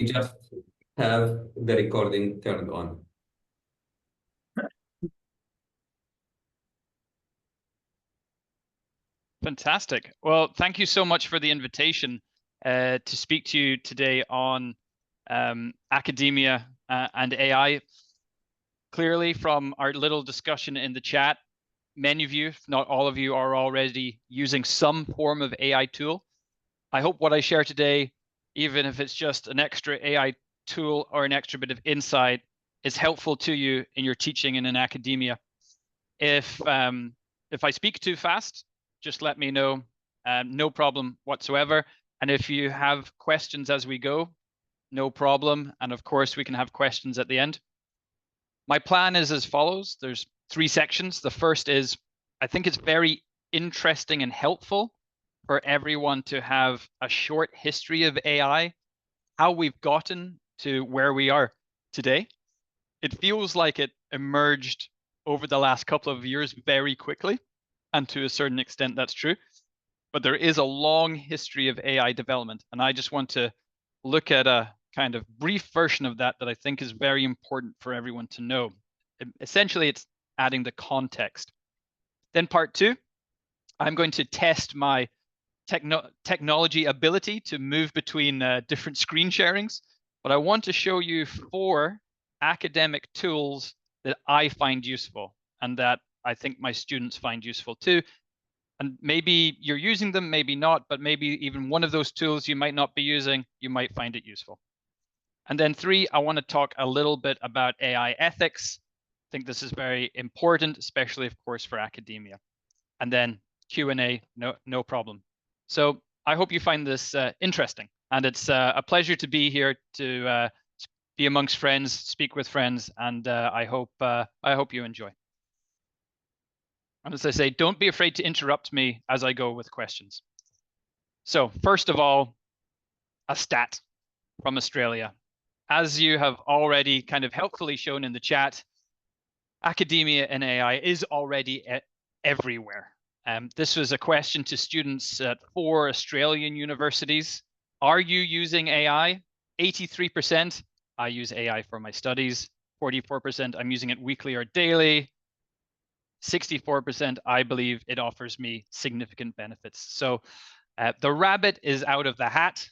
just have the recording turned on. Fantastic. Well, thank you so much for the invitation to speak to you today on academia and AI. Clearly, from our little discussion in the chat, many of you, if not all of you, are already using some form of AI tool. I hope what I share today, even if it's just an extra AI tool or an extra bit of insight, is helpful to you in your teaching and in academia. If I speak too fast, just let me know, no problem whatsoever. And if you have questions as we go, no problem. And of course, we can have questions at the end. My plan is as follows. There's 3 sections. The first is, I think it's very interesting and helpful for everyone to have a short history of AI, how we've gotten to where we are today. It feels like it emerged over the last couple of years very quickly, and to a certain extent that's true, but there is a long history of AI development, and I just want to look at a kind of brief version of that I think is very important for everyone to know. Essentially, it's adding the context. Then part 2, I'm going to test my technology ability to move between different screen sharings, but I want to show you 4 academic tools that I find useful and that I think my students find useful too. And maybe you're using them, maybe not, but maybe even one of those tools you might not be using, you might find it useful. And then 3, I want to talk a little bit about AI ethics. I think this is very important, especially, of course, for academia. And then Q&A, no problem. So I hope you find this interesting. And it's a pleasure to be here to be amongst friends, speak with friends, and I hope you enjoy. And as I say, don't be afraid to interrupt me as I go with questions. So first of all, a stat from Australia. As you have already kind of helpfully shown in the chat, academia and AI is already everywhere. This was a question to students at 4 Australian universities. Are you using AI? 83%, I use AI for my studies. 44%, I'm using it weekly or daily. 64%, I believe it offers me significant benefits. So the rabbit is out of the hat.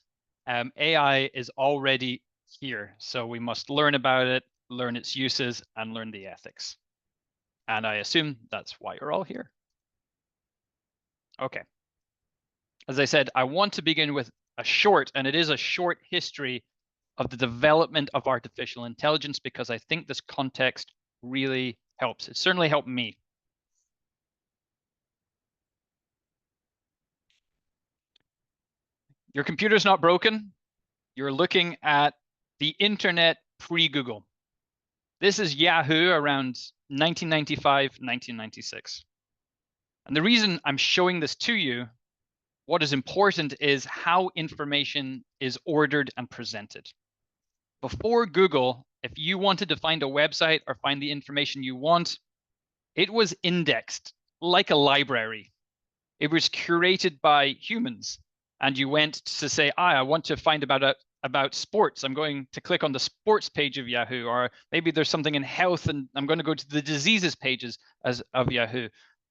AI is already here. So we must learn about it, learn its uses, and learn the ethics. And I assume that's why you're all here. Okay. As I said, I want to begin with a short, and it is a short history of the development of artificial intelligence, because I think this context really helps. It certainly helped me. Your computer's not broken. You're looking at the internet pre-Google. This is Yahoo around 1995, 1996. And the reason I'm showing this to you, what is important is how information is ordered and presented. Before Google, if you wanted to find a website or find the information you want, it was indexed like a library. It was curated by humans. And you went to say, I want to find about sports. I'm going to click on the sports page of Yahoo, or maybe there's something in health and I'm going to go to the diseases pages of Yahoo.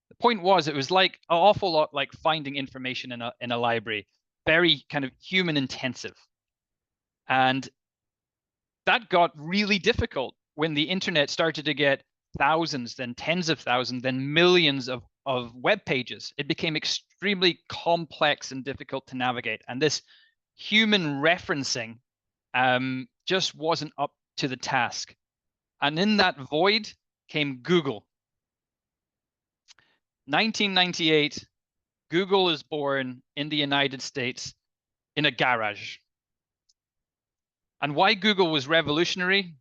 The point was, it was like an awful lot like finding information in a library, very kind of human intensive. And that got really difficult when the internet started to get thousands, then tens of thousands, then millions of web pages. It became extremely complex and difficult to navigate. And this human referencing just wasn't up to the task. And in that void came Google. 1998, Google is born in the United States in a garage. And why Google was revolutionary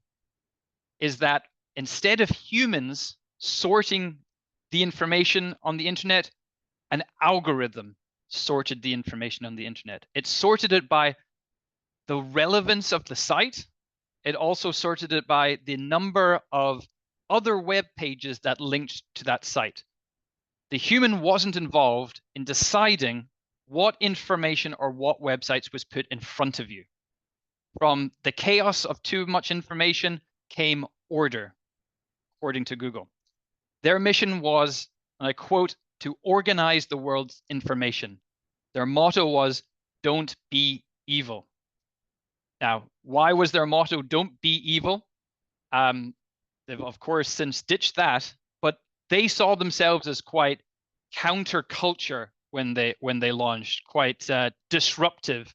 is that instead of humans sorting the information on the internet, an algorithm sorted the information on the internet. It sorted it by the relevance of the site. It also sorted it by the number of other web pages that linked to that site. The human wasn't involved in deciding what information or what websites was put in front of you. From the chaos of too much information came order, according to Google. Their mission was, and I quote, to organize the world's information. Their motto was, don't be evil. Now, why was their motto, don't be evil? They've, of course, since ditched that, but they saw themselves as quite counterculture when they launched, quite disruptive,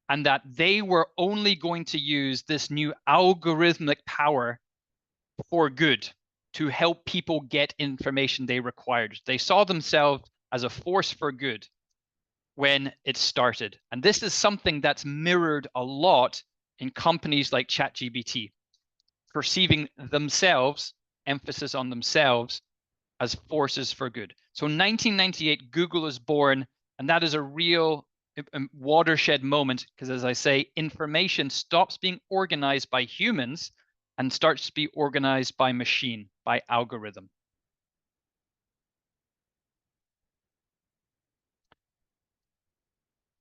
and that they were only going to use this new algorithmic power for good, to help people get information they required. They saw themselves as a force for good when it started. And this is something that's mirrored a lot in companies like ChatGPT, perceiving themselves, emphasis on themselves, as forces for good. So 1998, Google is born, and that is a real watershed moment, because as I say, information stops being organized by humans and starts to be organized by machine, by algorithm.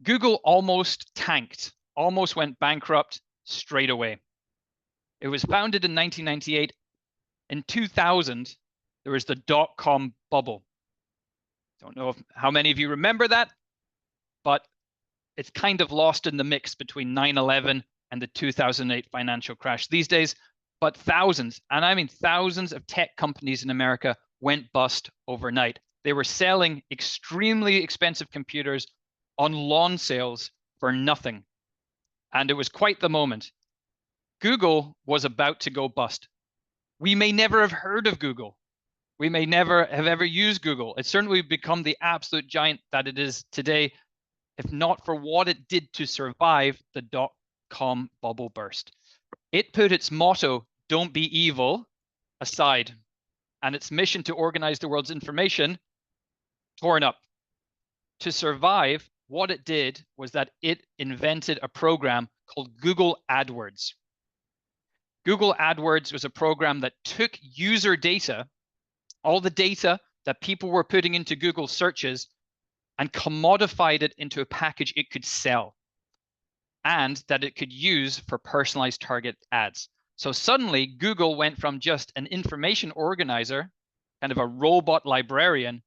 Google almost tanked, almost went bankrupt straight away. It was founded in 1998. In 2000, there was the dot-com bubble. Don't know how many of you remember that, but it's kind of lost in the mix between 9/11 and the 2008 financial crash these days. But thousands, and I mean thousands of tech companies in America went bust overnight. They were selling extremely expensive computers on lawn sales for nothing. And it was quite the moment. Google was about to go bust. We may never have heard of Google. We may never have ever used Google. It's certainly become the absolute giant that it is today, if not for what it did to survive the dot-com bubble burst. It put its motto, don't be evil, aside, and its mission to organize the world's information torn up. To survive, what it did was that it invented a program called Google AdWords. Google AdWords was a program that took user data, all the data that people were putting into Google searches, and commodified it into a package it could sell, and that it could use for personalized target ads. So suddenly Google went from just an information organizer, kind of a robot librarian,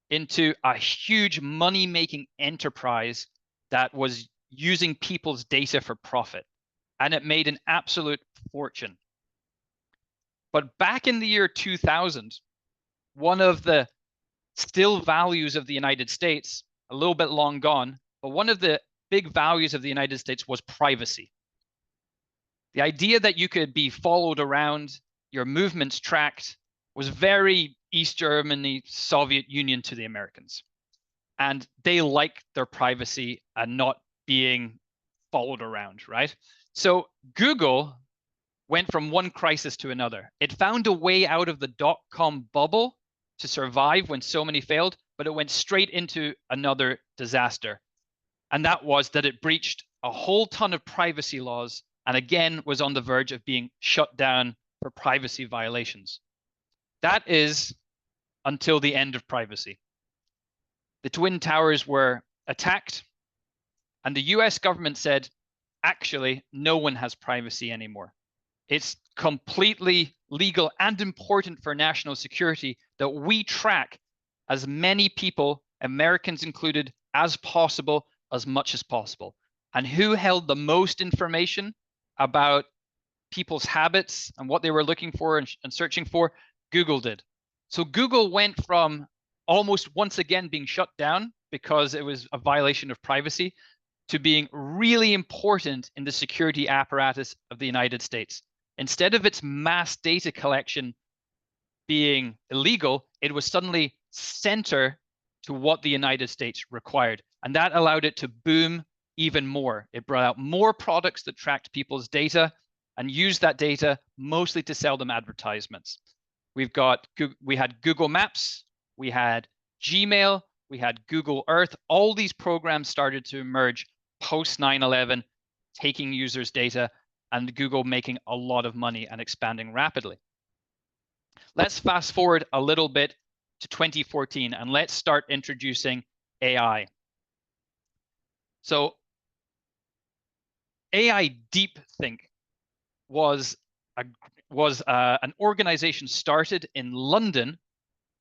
into a huge money-making enterprise that was using people's data for profit. And it made an absolute fortune. But back in the year 2000, one of the still values of the United States, a little bit long gone, but one of the big values of the United States was privacy. The idea that you could be followed around, your movements tracked, was very East Germany, Soviet Union to the Americans. And they liked their privacy and not being followed around, right? So Google went from one crisis to another. It found a way out of the dot-com bubble to survive when so many failed, but it went straight into another disaster. And that was that it breached a whole ton of privacy laws and again was on the verge of being shut down for privacy violations. That is until the end of privacy. The Twin Towers were attacked, and the US government said, actually, no one has privacy anymore. It's completely legal and important for national security that we track as many people, Americans included, as possible, as much as possible. And who held the most information about people's habits and what they were looking for and searching for? Google did. So Google went from almost once again being shut down because it was a violation of privacy to being really important in the security apparatus of the United States. Instead of its mass data collection being illegal, it was suddenly center to what the United States required. And that allowed it to boom even more. It brought out more products that tracked people's data and used that data mostly to sell them advertisements. We had Google Maps, we had Gmail, we had Google Earth. All these programs started to emerge post 9/11, taking users' data, and Google making a lot of money and expanding rapidly. Let's fast forward a little bit to 2014 and let's start introducing AI. So AI DeepThink was an organization started in London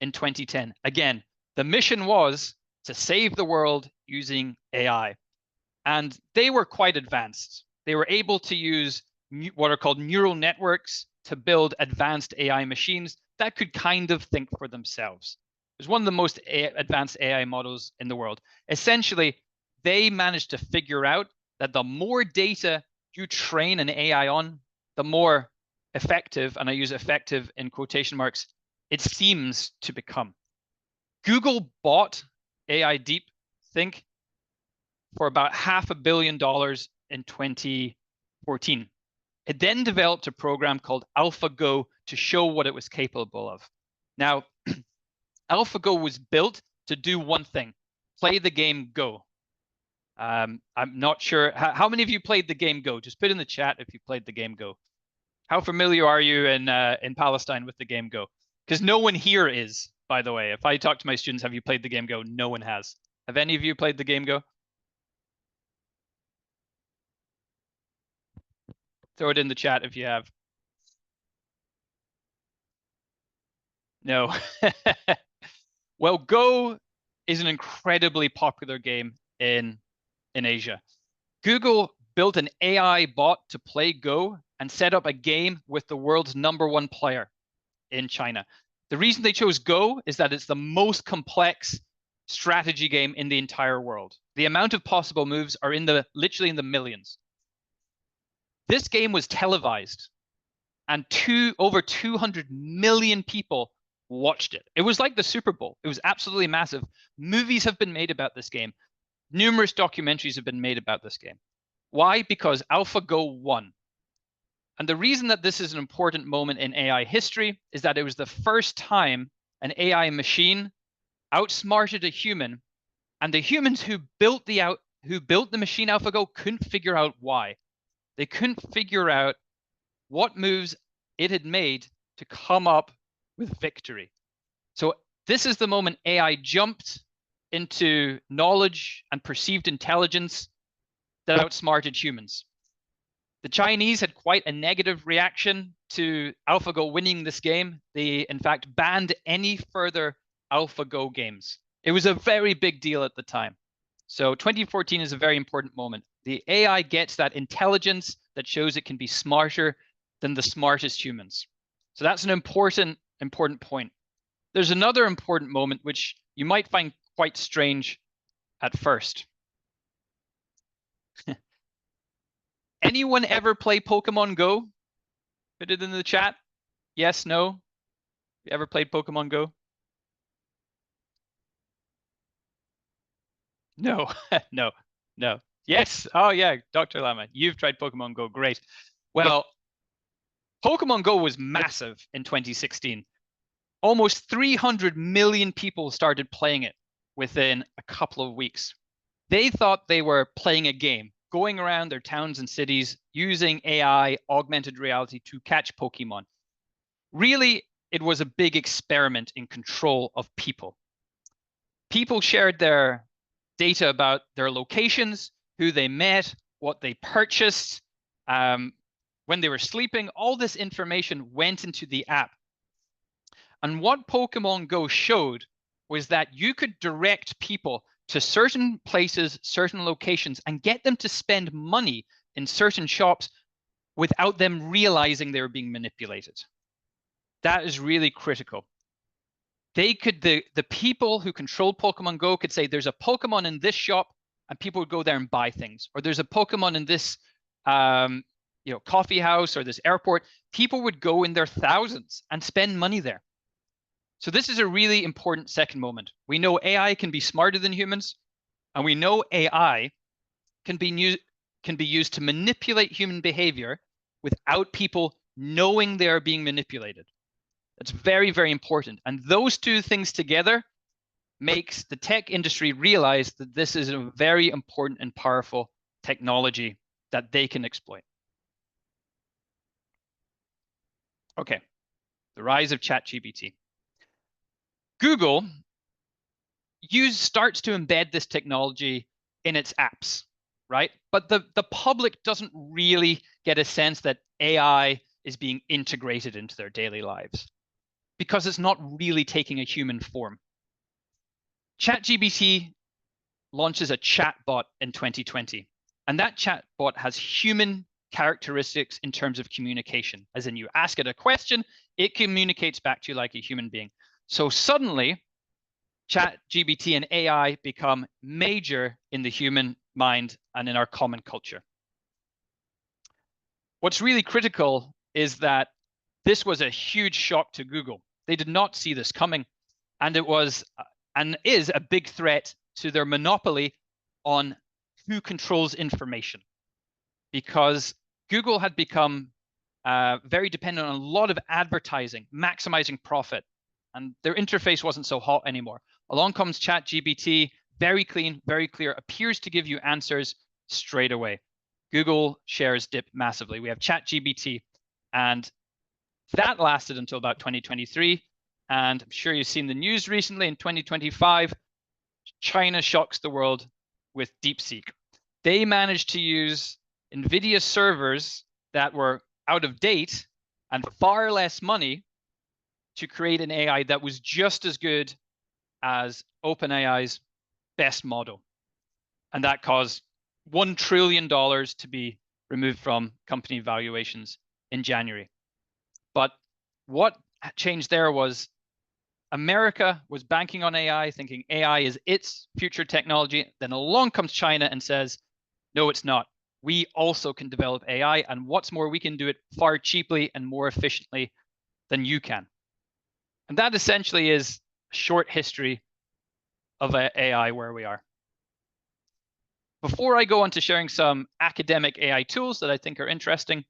in 2010. Again, the mission was to save the world using AI. And they were quite advanced. They were able to use what are called neural networks to build advanced AI machines that could kind of think for themselves. It was one of the most advanced AI models in the world. Essentially, they managed to figure out that the more data you train an AI on, the more effective, and I use effective in quotation marks, it seems to become. Google bought AI DeepThink for about $500 million in 2014. It then developed a program called AlphaGo to show what it was capable of. Now, AlphaGo was built to do one thing: play the game Go. I'm not sure how many of you played the game Go. Just put in the chat if you played the game Go. How familiar are you in Palestine with the game Go? Because no one here is, by the way. If I talk to my students, have you played the game Go? No one has. Have any of you played the game Go? Throw it in the chat if you have. No. Well, Go is an incredibly popular game in Asia. Google built an AI bot to play Go and set up a game with the world's #1 player in China. The reason they chose Go is that it's the most complex strategy game in the entire world. The amount of possible moves are literally in the millions. This game was televised, and over 200 million people watched it. It was like the Super Bowl. It was absolutely massive. Movies have been made about this game. Numerous documentaries have been made about this game. Why? Because AlphaGo won. And the reason that this is an important moment in AI history is that it was the first time an AI machine outsmarted a human, and the humans who built the machine AlphaGo couldn't figure out why. They couldn't figure out what moves it had made to come up with victory. So this is the moment AI jumped into knowledge and perceived intelligence that outsmarted humans. The Chinese had quite a negative reaction to AlphaGo winning this game. They, in fact, banned any further AlphaGo games. It was a very big deal at the time. So 2014 is a very important moment. The AI gets that intelligence that shows it can be smarter than the smartest humans. So that's an important point. There's another important moment which you might find quite strange at first. Anyone ever play Pokemon Go? Put it in the chat. Yes, no? You ever played Pokemon Go? No, no. Yes. Oh, yeah, Dr. Lama, you've tried Pokemon Go. Great. Well, Pokemon Go was massive in 2016. Almost 300 million people started playing it within a couple of weeks. They thought they were playing a game, going around their towns and cities using AI, augmented reality to catch Pokemon. Really, it was a big experiment in control of people. People shared their data about their locations, who they met, what they purchased, when they were sleeping. All this information went into the app. And what Pokemon Go showed was that you could direct people to certain places, certain locations, and get them to spend money in certain shops without them realizing they were being manipulated. That is really critical. They could, the people who controlled Pokemon Go could say, there's a Pokemon in this shop, and people would go there and buy things. Or there's a Pokemon in this coffee house or this airport. People would go in their thousands and spend money there. So this is a really important second moment. We know AI can be smarter than humans, and we know AI can be used to manipulate human behavior without people knowing they are being manipulated. That's very, very important. And those two things together makes the tech industry realize that this is a very important and powerful technology that they can exploit. Okay, the rise of ChatGPT. Google starts to embed this technology in its apps. right? But the public doesn't really get a sense that AI is being integrated into their daily lives because it's not really taking a human form. ChatGPT launches a chatbot in 2020, and that chatbot has human characteristics in terms of communication, as in you ask it a question, it communicates back to you like a human being. So suddenly, ChatGPT and AI become major in the human mind and in our common culture. What's really critical is that this was a huge shock to Google. They did not see this coming, and it was and is a big threat to their monopoly on who controls information, because Google had become very dependent on a lot of advertising, maximizing profit, and their interface wasn't so hot anymore. Along comes ChatGPT, very clean, very clear, appears to give you answers straight away. Google shares dip massively. We have ChatGPT, and that lasted until about 2023. And I'm sure you've seen the news recently. In 2025, China shocks the world with DeepSeek. They managed to use NVIDIA servers that were out of date and far less money to create an AI that was just as good as OpenAI's best model. And that caused $1 trillion to be removed from company valuations in January. But what changed there was America was banking on AI, thinking AI is its future technology. Then along comes China and says, no, it's not. We also can develop AI. And what's more, we can do it far cheaply and more efficiently than you can. And that essentially is a short history of AI where we are. Before I go on to sharing some academic AI tools that I think are interesting,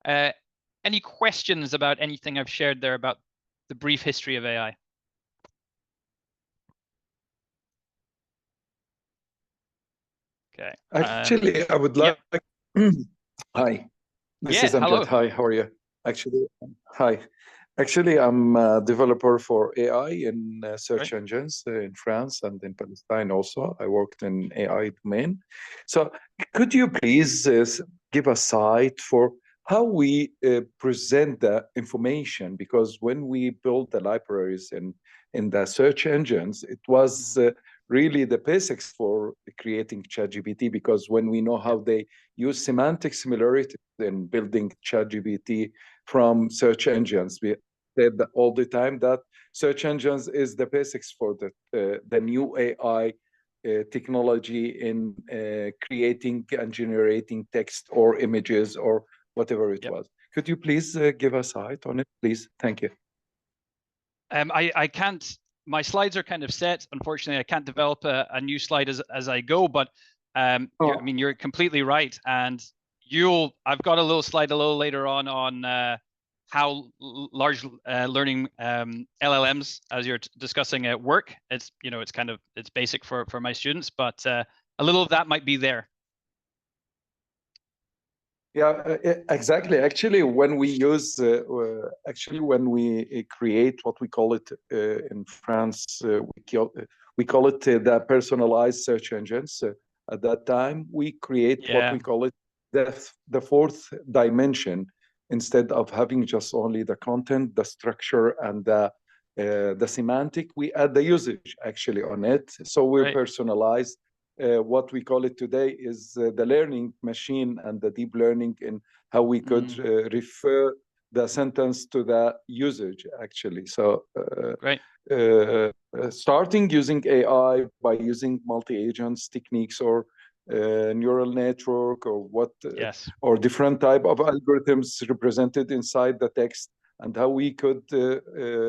any questions about anything I've shared there about the brief history of AI? Okay. Actually, I would like. Hi, this is Amjad. Hello. Hi, how are you? Actually, hi. Actually, I'm a developer for AI in search engines in France and in Palestine also. I worked in AI domain. So could you please give a site for how we present the information? Because when we built the libraries in the search engines, it was really the basics for creating ChatGPT, because when we know how they use semantic similarity in building ChatGPT from search engines, we said all the time that search engines is the basics for the new AI technology in creating and generating text or images or whatever it was. Could you please give us a height on it, please? Thank you. I can't. My slides are kind of set. Unfortunately, I can't develop a new slide as I go, but I mean, you're completely right. And I've got a little slide a little later on how large learning LLMs, as you're discussing, work. It's, you know, it's basic for my students, but a little of that might be there. Yeah, exactly. Actually, when we use, when we create what we call it in France, we call it the personalized search engines. At that time, we create what we call it the fourth dimension. Instead of having just only the content, the structure, and the semantic, we add the usage actually on it. So we personalize. What we call it today is the learning machine and the deep learning in how we could refer the sentence to the usage actually. So starting using AI by using multi-agents techniques or neural network or or different type of algorithms represented inside the text, and how we could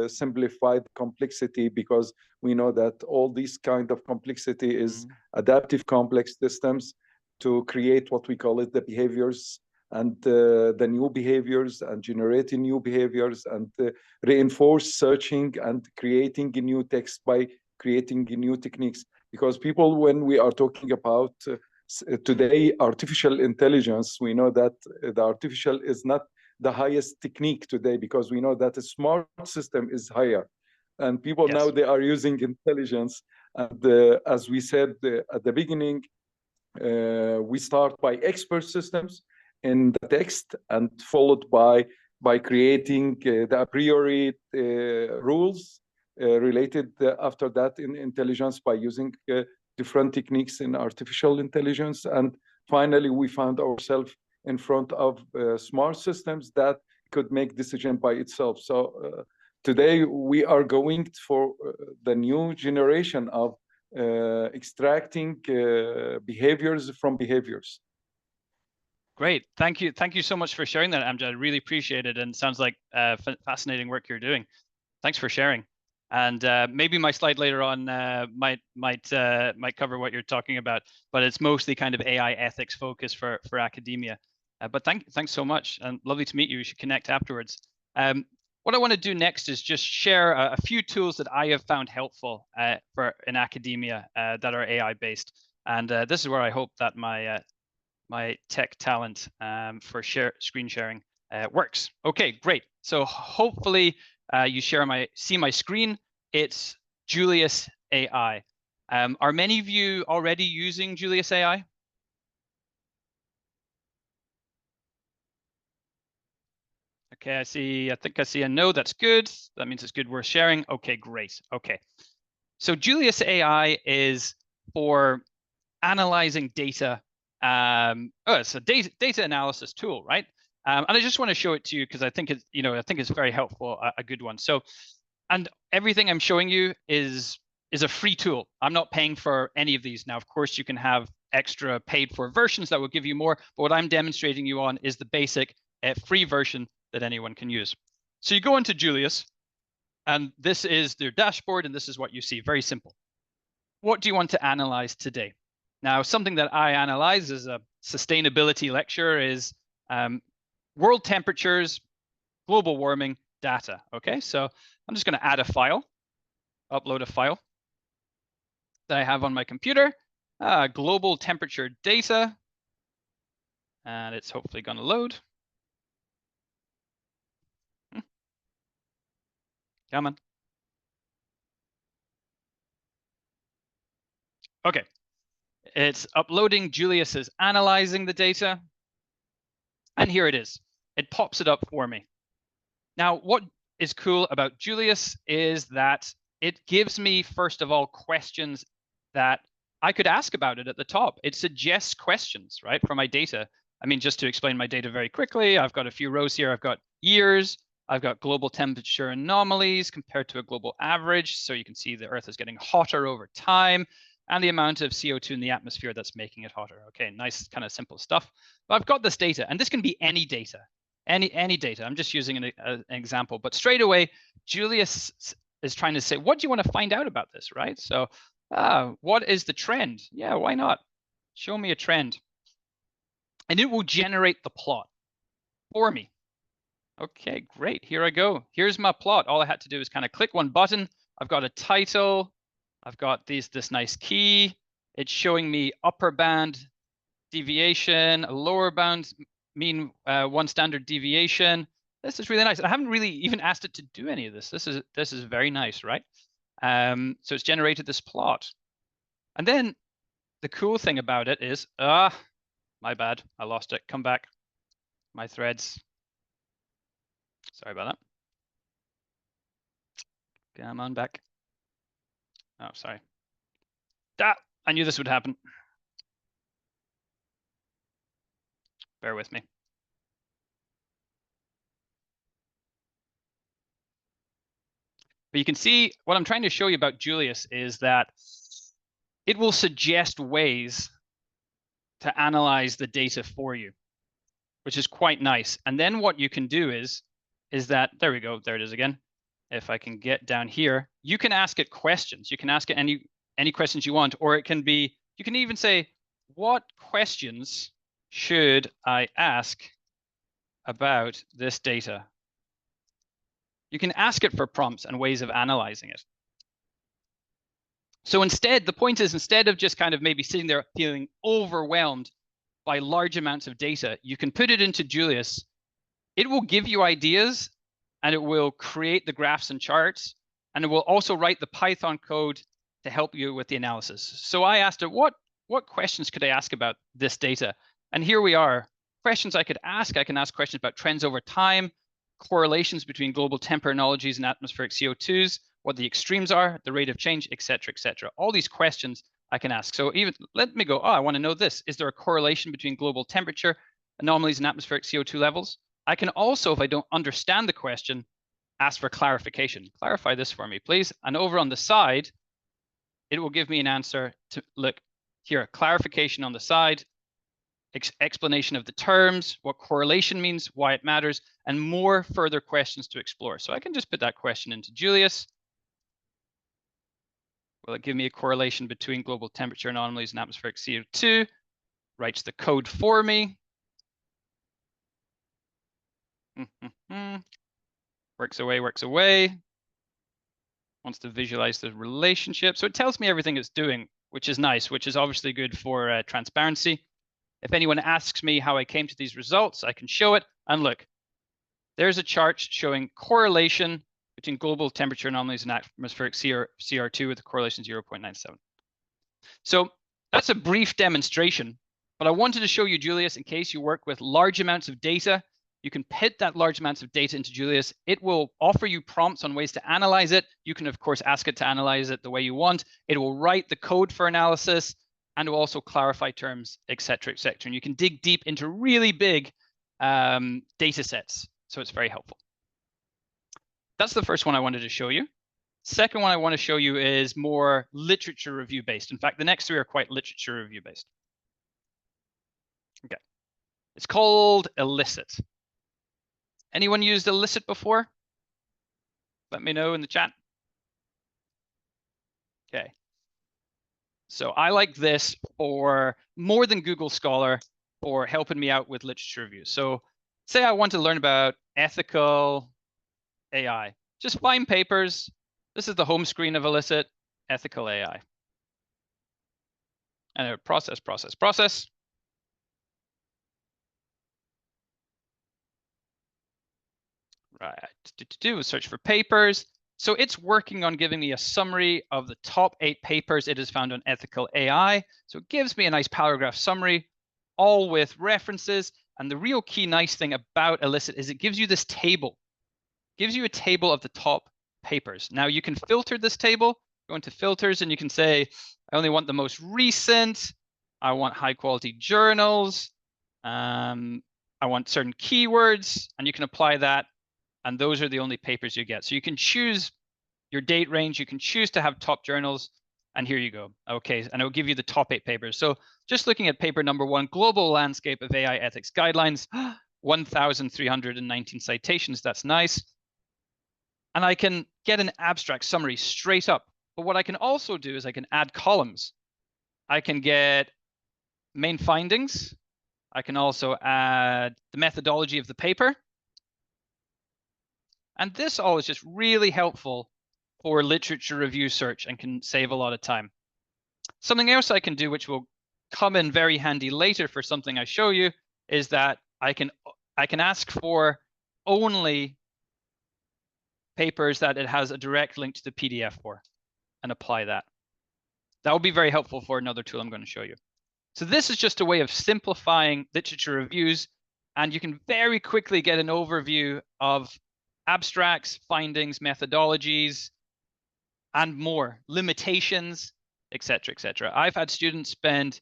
simplify the complexity, because we know that all this kind of complexity is adaptive complex systems to create what we call it the behaviors and the new behaviors and generating new behaviors and reinforce searching and creating a new text by creating new techniques. Because people, when we are talking about today artificial intelligence, we know that the artificial is not the highest technique today, because we know that a smart system is higher, and people now they are using intelligence. And as we said at the beginning, We start by expert systems in the text, and followed by creating the a priori rules related after that in intelligence by using different techniques in artificial intelligence. And finally, we found ourselves in front of smart systems that could make decision by itself. So today we are going for the new generation of extracting behaviors from behaviors. Great, thank you so much for sharing that, Amjad. I really appreciate it, and sounds like fascinating work you're doing. Thanks for sharing. And maybe my slide later on might cover what you're talking about, but it's mostly kind of AI ethics focus for academia. But thanks so much, and lovely to meet you. We should connect afterwards. What I want to do next is just share a few tools that I have found helpful in academia that are AI based, and this is where I hope that my tech talent for screen sharing works. Okay, great. So hopefully you see my screen. It's Julius AI. Are many of you already using Julius AI? Okay, I think I see a no. That's good. That means it's good. We're sharing. Okay, great. Okay. So Julius AI is for analyzing data. It's a data analysis tool, right? And I just want to show it to you because I think it's very helpful, a good one. So, and everything I'm showing you is a free tool. I'm not paying for any of these. Now, of course, you can have extra paid for versions that will give you more, but what I'm demonstrating you on is the basic free version that anyone can use. So you go into Julius, and this is their dashboard, and this is what you see. Very simple. What do you want to analyze today? Now, something that I analyze as a sustainability lecture is world temperatures, global warming data. Okay, so I'm just going to add a file, upload a file that I have on my computer, global temperature data, and it's hopefully going to load. Come on. Okay, it's uploading. Julius is analyzing the data, and here it is. It pops it up for me. Now, what is cool about Julius is that it gives me, first of all, questions that I could ask about it at the top. It suggests questions, right, for my data. I mean, just to explain my data very quickly, I've got a few rows here. I've got years. I've got global temperature anomalies compared to a global average. So you can see the Earth is getting hotter over time, and the amount of CO2 in the atmosphere that's making it hotter. Okay, nice kind of simple stuff. But I've got this data, and this can be any data. Any data. I'm just using an example, but straight away, Julius is trying to say, what do you want to find out about this, right? So what is the trend? Yeah, why not? Show me a trend. And it will generate the plot for me. Okay, great. Here I go. Here's my plot. All I had to do is kind of click one button. I've got a title. I've got this nice key. It's showing me upper band deviation, a lower bound mean one standard deviation. This is really nice. I haven't really even asked it to do any of this. This is very nice, right? So it's generated this plot. And then the cool thing about it is, my bad, I lost it. Come back. My threads. Sorry about that. Come on back. Oh, sorry. I knew this would happen. Bear with me. But you can see what I'm trying to show you about Julius is that it will suggest ways to analyze the data for you, which is quite nice. And then what you can do is that, there we go, there it is again. If I can get down here, you can ask it questions. You can ask it any questions you want, or it can be, you can even say, what questions should I ask about this data? You can ask it for prompts and ways of analyzing it. So instead, the point is, instead of just kind of maybe sitting there feeling overwhelmed by large amounts of data, you can put it into Julius. It will give you ideas, and it will create the graphs and charts, and it will also write the Python code to help you with the analysis. So I asked it, what what questions could I ask about this data? And here we are. Questions I could ask. I can ask questions about trends over time, correlations between global temporalologies and atmospheric CO2s, what the extremes are, the rate of change, etc., etc. All these questions I can ask. So even let me go, oh, I want to know this. Is there a correlation between global temperature, anomalies in atmospheric CO2 levels? I can also, if I don't understand the question, ask for clarification. Clarify this for me, please. And over on the side, it will give me an answer to, look, here, clarification on the side, explanation of the terms, what correlation means, why it matters, and more further questions to explore. So I can just put that question into Julius. Will it give me a correlation between global temperature anomalies and atmospheric CO2? Writes the code for me. Works away, works away. Wants to visualize the relationship. So it tells me everything it's doing, which is nice, which is obviously good for transparency. If anyone asks me how I came to these results, I can show it. And look, there's a chart showing correlation between global temperature anomalies and atmospheric CR2 with a correlation 0.97. So that's a brief demonstration, but I wanted to show you, Julius, in case you work with large amounts of data, you can put that large amounts of data into Julius. It will offer you prompts on ways to analyze it. You can, of course, ask it to analyze it the way you want. It will write the code for analysis and will also clarify terms, etc., etc. And you can dig deep into really big data sets. So it's very helpful. That's the first one I wanted to show you. Second one I want to show you is more literature review based. In fact, the next three are quite literature review based. Okay. It's called Elicit. Anyone used Elicit before? Let me know in the chat. Okay. So I like this for more than Google Scholar for helping me out with literature reviews. So say I want to learn about ethical AI. Just find papers. This is the home screen of Elicit, ethical AI. And process. Right, do search for papers. So it's working on giving me a summary of the top 8 papers it has found on ethical AI. So it gives me a nice paragraph summary, all with references. And the real key nice thing about Elicit is it gives you this table. It gives you a table of the top papers. Now you can filter this table, go into filters, and you can say, I only want the most recent. I want high quality journals. I want certain keywords, and you can apply that. And those are the only papers you get. So you can choose your date range. You can choose to have top journals. And here you go. Okay, and it'll give you the top 8 papers. So just looking at paper number 1, Global Landscape of AI Ethics Guidelines, 1,319 citations. That's nice. And I can get an abstract summary straight up. But what I can also do is I can add columns. I can get main findings. I can also add the methodology of the paper. And this all is just really helpful for literature review search and can save a lot of time. Something else I can do, which will come in very handy later for something I show you, is that I can ask for only papers that it has a direct link to the PDF for and apply that. That will be very helpful for another tool I'm going to show you. So this is just a way of simplifying literature reviews, and you can very quickly get an overview of abstracts, findings, methodologies, and more, limitations, etc., etc. I've had students spend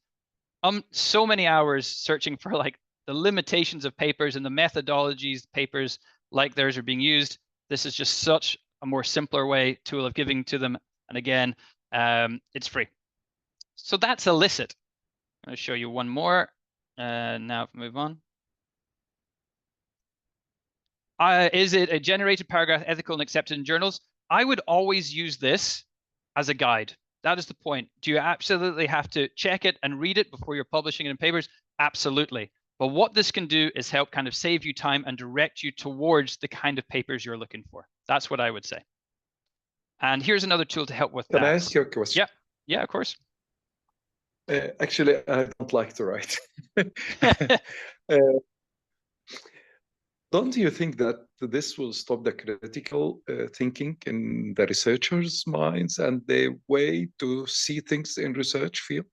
so many hours searching for like the limitations of papers and the methodologies papers like theirs are being used. This is just such a more simpler tool of giving to them. And again, it's free. So that's Elicit. I'm going to show you one more. Now move on. Is it a generated paragraph ethical and accepted in journals? I would always use this as a guide. That is the point. Do you absolutely have to check it and read it before you're publishing it in papers? Absolutely. But what this can do is help kind of save you time and direct you towards the kind of papers you're looking for. That's what I would say. And here's another tool to help with that. Can I ask you a question? Yeah, of course. Actually, I don't like to write. Don't you think that this will stop the critical thinking in the researchers' minds and the way to see things in research field?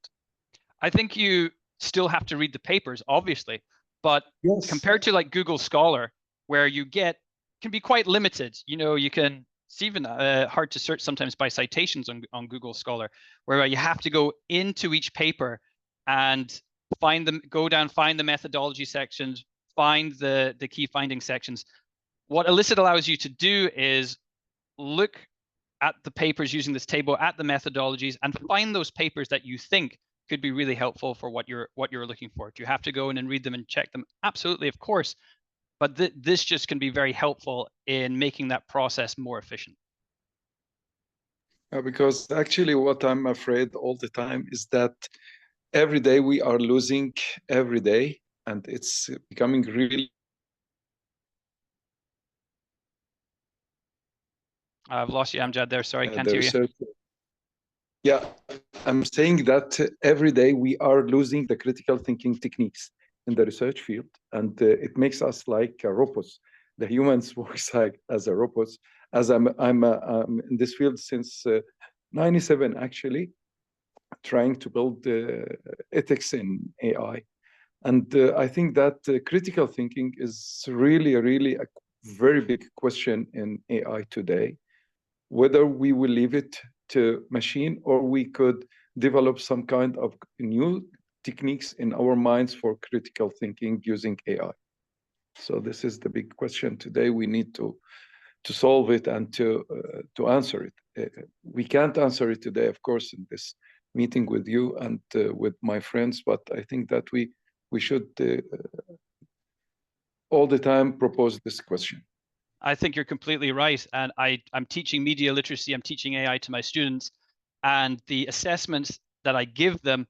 I think you still have to read the papers, obviously, but Yes. compared to like Google Scholar, where you can be quite limited. You know, it's even hard to search sometimes by citations on Google Scholar, where you have to go into each paper and find the methodology sections, find the key finding sections. What Elicit allows you to do is look at the papers using this table, at the methodologies, and find those papers that you think could be really helpful for what you're looking for. Do you have to go in and read them and check them? Absolutely, of course. But this just can be very helpful in making that process more efficient. Because actually what I'm afraid all the time is that every day we are losing every day, and it's becoming really... I've lost you, Amjad, there. Sorry, can't hear you. Yeah, I'm saying that every day we are losing the critical thinking techniques in the research field, and it makes us like robots. The humans works like as a robots. As I'm in this field since '97, actually, trying to build ethics in AI, and I think that critical thinking is really a very big question in AI today. Whether we will leave it to machine or we could develop some kind of new techniques in our minds for critical thinking using AI. So this is the big question today. We need to solve it and to answer it. We can't answer it today, of course, in this meeting with you and with my friends, but I think that we should all the time propose this question. I think you're completely right. And I'm teaching media literacy, I'm teaching AI to my students, and the assessments that I give them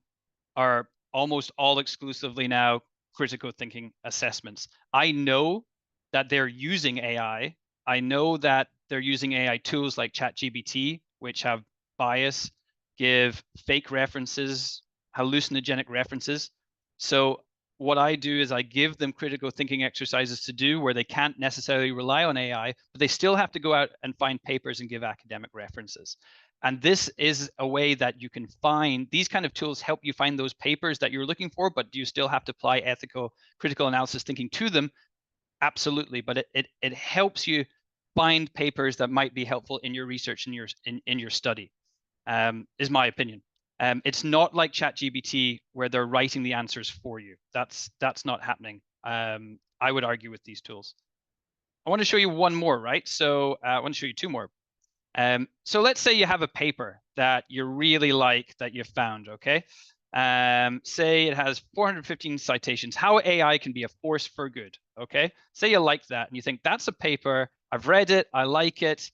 are almost all exclusively now critical thinking assessments. I know that they're using AI. I know that they're using AI tools like ChatGPT, which have bias, give fake references, hallucinogenic references. So what I do is I give them critical thinking exercises to do where they can't necessarily rely on AI, but they still have to go out and find papers and give academic references. And this is a way that you can find, these kind of tools help you find those papers that you're looking for, but do you still have to apply ethical, critical analysis thinking to them? Absolutely, but it helps you find papers that might be helpful in your research and in your study, is my opinion. It's not like ChatGPT where they're writing the answers for you. That's not happening. I would argue with these tools. I want to show you one more, right? So I want to show you two more. So let's say you have a paper that you really like that you found, okay? Say it has 415 citations, how AI can be a force for good, okay? Say you like that and you think that's a paper, I've read it, I like it.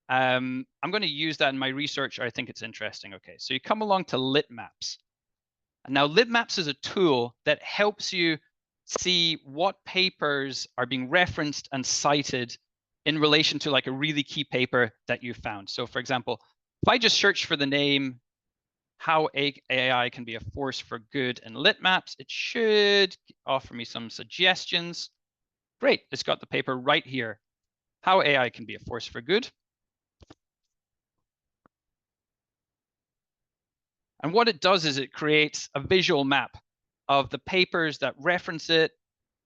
I'm going to use that in my research. I think it's interesting. Okay, so you come along to Litmaps. And now Litmaps is a tool that helps you see what papers are being referenced and cited in relation to like a really key paper that you found. So for example, if I just search for the name, how AI can be a force for good in Litmaps, it should offer me some suggestions. Great, it's got the paper right here. How AI can be a force for good. And what it does is it creates a visual map of the papers that reference it,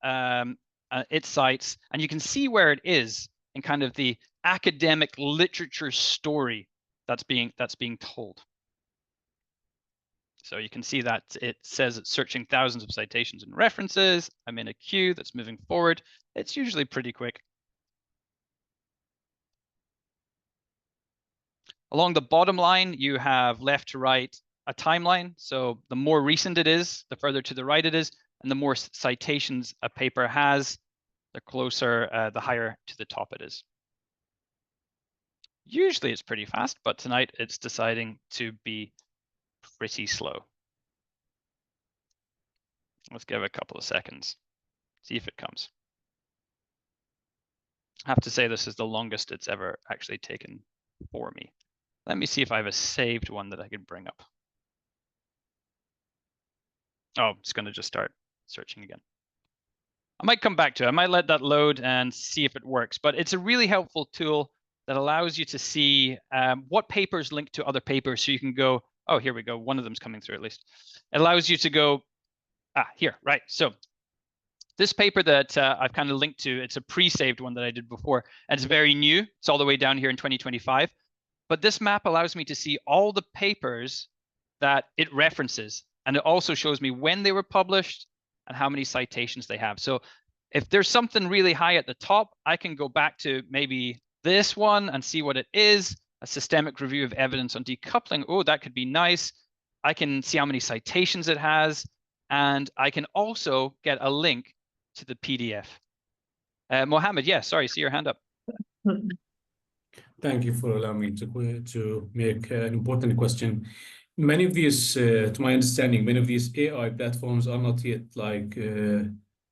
its sites, and you can see where it is in kind of the academic literature story that's being told. So you can see that it says it's searching thousands of citations and references. I'm in a queue that's moving forward. It's usually pretty quick. Along the bottom line, you have left to right a timeline. So the more recent it is, the further to the right it is, and the more citations a paper has, the closer, the higher to the top it is. Usually it's pretty fast, but tonight it's deciding to be pretty slow. Let's give it a couple of seconds, see if it comes. I have to say this is the longest it's ever actually taken for me. Let me see if I have a saved one that I could bring up. Oh, it's going to just start searching again. I might come back to it. I might let that load and see if it works, but it's a really helpful tool that allows you to see what papers link to other papers. So you can go, oh, here we go. One of them's coming through at least. It allows you to go, here, right. So this paper that I've kind of linked to, it's a pre-saved one that I did before, and it's very new. It's all the way down here in 2025. But this map allows me to see all the papers that it references. And it also shows me when they were published and how many citations they have. So if there's something really high at the top, I can go back to maybe this one and see what it is, a systemic review of evidence on decoupling. Oh, that could be nice. I can see how many citations it has. And I can also get a link to the PDF. Mohammed, yeah, sorry, see your hand up. Thank you for allowing me to make an important question. Many of these, to my understanding, many of these AI platforms are not yet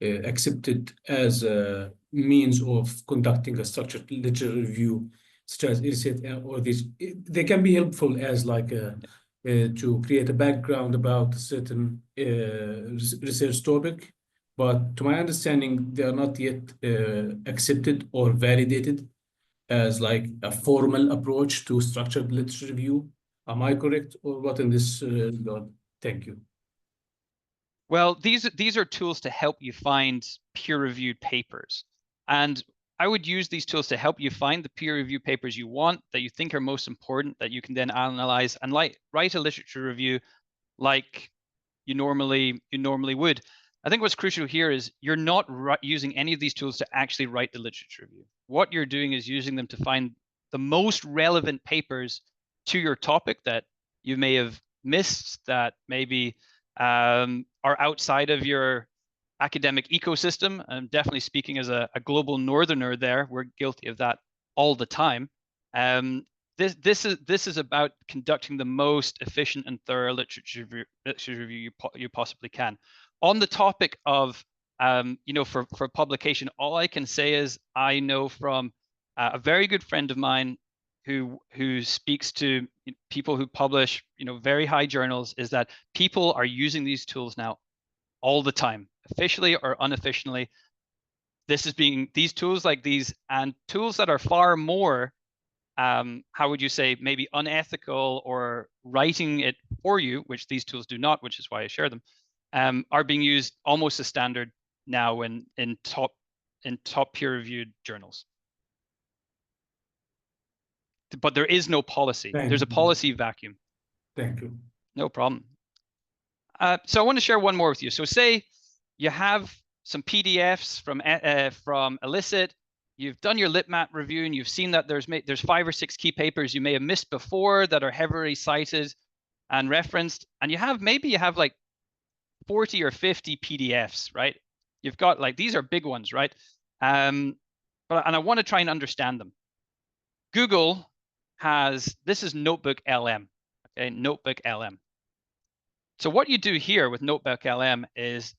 accepted as a means of conducting a structured literature review, such as IRSIT, or these. They can be helpful as to create a background about a certain research topic, but to my understanding, they are not yet accepted or validated as a formal approach to structured literature review. Am I correct or what in this regard? Thank you. Well, these are tools to help you find peer-reviewed papers. And I would use these tools to help you find the peer-reviewed papers you want, that you think are most important, that you can then analyze and write a literature review like you normally would. I think what's crucial here is you're not using any of these tools to actually write the literature review. What you're doing is using them to find the most relevant papers to your topic that you may have missed, that maybe are outside of your academic ecosystem. I'm definitely speaking as a global northerner there. We're guilty of that all the time. This is about conducting the most efficient and thorough literature review you possibly can. On the topic of, for publication, all I can say is I know from a very good friend of mine who speaks to people who publish, very high journals, is that people are using these tools now all the time, officially or unofficially. These tools like these, and tools that are far more, how would you say, maybe unethical or writing it for you, which these tools do not, which is why I share them, are being used almost as standard now in top peer-reviewed journals. But there is no policy. There's a policy vacuum. Thank you. No problem. So I want to share one more with you. So say you have some PDFs from Elicit. You've done your litmap review and you've seen that there's 5 or 6 key papers you may have missed before that are heavily cited and referenced, and you have like 40 or 50 PDFs, right? You've got these are big ones, right? And I want to try and understand them. Google this is Notebook LM, okay, Notebook LM. So what you do here with Notebook LM is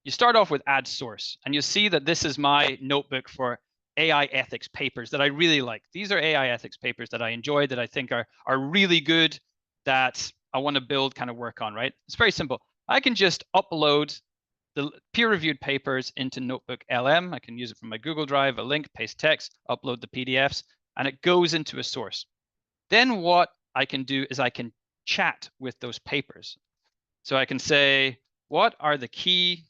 you start off with add source, and you'll see that this is my notebook for AI ethics papers that I really like. These are AI ethics papers that I enjoy, that I think are really good, that I want to build, kind of work on, right? It's very simple. I can just upload the peer-reviewed papers into Notebook LM. I can use it from my Google Drive, a link, paste text, upload the PDFs, and it goes into a source. Then what I can do is I can chat with those papers. So I can say, what are the key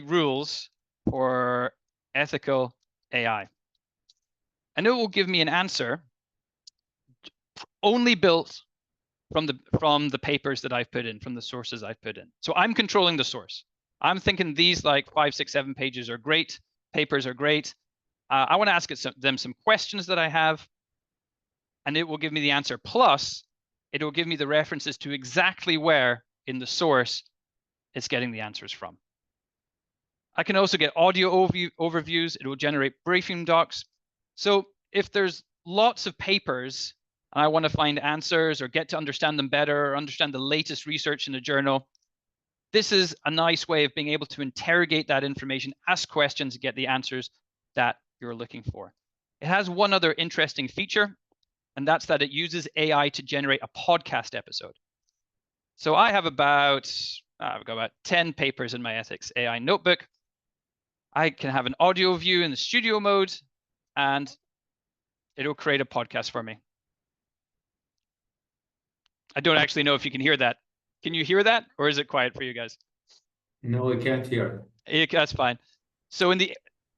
rules for ethical AI? And it will give me an answer only built from the papers that I've put in, from the sources I've put in. So I'm controlling the source. I'm thinking these 5, 6, 7 pages are great. Papers are great. I want to ask them some questions that I have, and it will give me the answer. Plus, it will give me the references to exactly where in the source it's getting the answers from. I can also get audio overviews. It will generate briefing docs. So if there's lots of papers and I want to find answers or get to understand them better or understand the latest research in a journal, this is a nice way of being able to interrogate that information, ask questions, and get the answers that you're looking for. It has one other interesting feature, and that's that it uses AI to generate a podcast episode. So I have I've got about 10 papers in my ethics AI notebook. I can have an audio view in the studio mode, and it'll create a podcast for me. I don't actually know if you can hear that. Can you hear that, or is it quiet for you guys? No, we can't hear. That's fine. So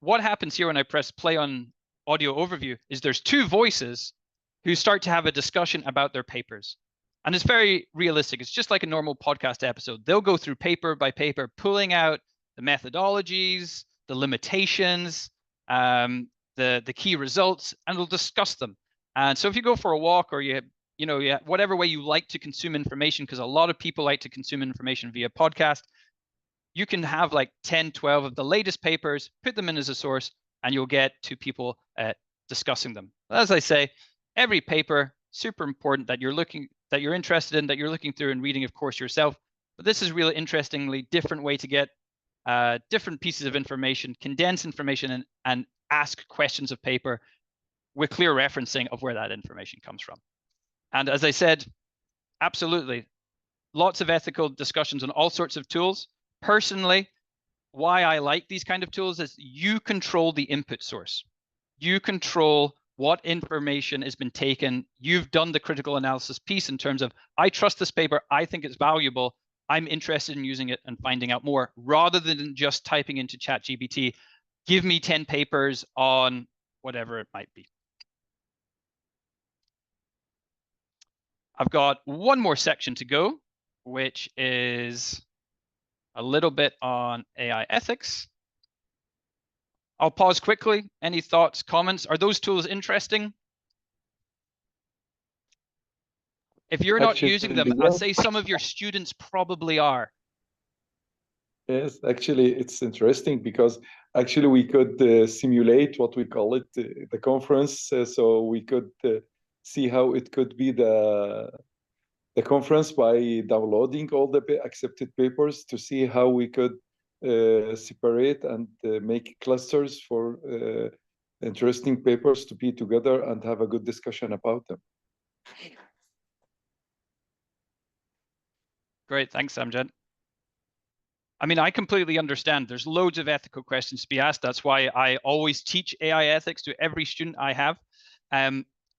what happens here when I press play on audio overview is there's two voices who start to have a discussion about their papers. And it's very realistic. It's just like a normal podcast episode. They'll go through paper by paper, pulling out the methodologies, the limitations, the key results, and they'll discuss them. And so if you go for a walk, or whatever way you like to consume information, because a lot of people like to consume information via podcast, you can have like 10, 12 of the latest papers, put them in as a source, and you'll get to people discussing them. As I say, every paper, super important that you're interested in, that you're looking through and reading, of course, yourself. But this is really interestingly different way to get different pieces of information, condense information, and ask questions of paper with clear referencing of where that information comes from. And as I said, absolutely, lots of ethical discussions on all sorts of tools. Personally, why I like these kind of tools is you control the input source. You control what information has been taken. You've done the critical analysis piece in terms of, I trust this paper, I think it's valuable, I'm interested in using it and finding out more, rather than just typing into ChatGPT, give me 10 papers on whatever it might be. I've got one more section to go, which is a little bit on AI ethics. I'll pause quickly. Any thoughts, comments? Are those tools interesting? If you're not using them, I'd say some of your students probably are. Yes, actually, it's interesting because actually we could simulate what we call it, the conference, so we could see how it could be the conference by downloading all the accepted papers to see how we could separate and make clusters for interesting papers to be together and have a good discussion about them. Great, thanks, Amjad. I mean, I completely understand. There's loads of ethical questions to be asked. That's why I always teach AI ethics to every student I have.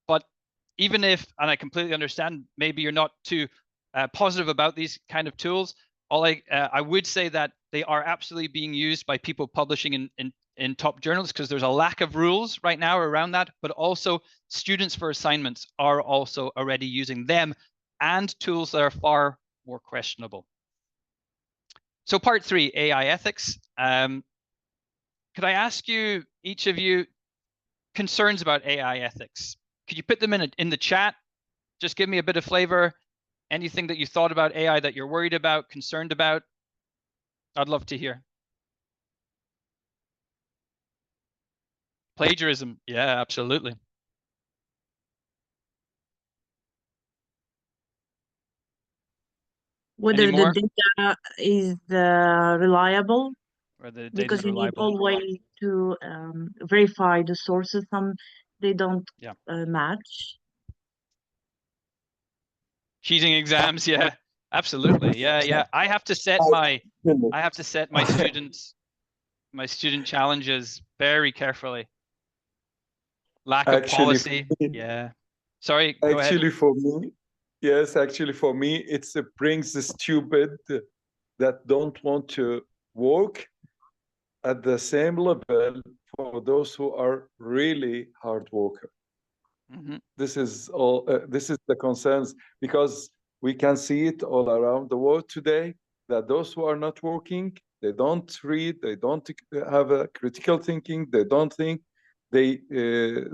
But even if, and I completely understand, maybe you're not too positive about these kind of tools, I would say that they are absolutely being used by people publishing in top journals, because there's a lack of rules right now around that, but also students for assignments are also already using them and tools that are far more questionable. So part 3, AI ethics. Could I ask you, each of you, concerns about AI ethics? Could you put them in the chat? Just give me a bit of flavor. Anything that you thought about AI that you're worried about, concerned about? I'd love to hear. Plagiarism. Yeah, absolutely. Whether Any more? the data is reliable, Or the data's because you need reliable? always to verify the sources. Some they don't Yeah. match. Cheating exams, yeah, absolutely. Yeah. I have to set my student challenges very carefully. Lack of policy. Yeah. Sorry, go ahead. Actually, for me, yes, actually for me, it brings the stupid that don't want to work at the same level for those who are really hard workers. Mm-hmm. This is all. This is the concerns, because we can see it all around the world today, that those who are not working, they don't read, they don't have a critical thinking, they don't think, they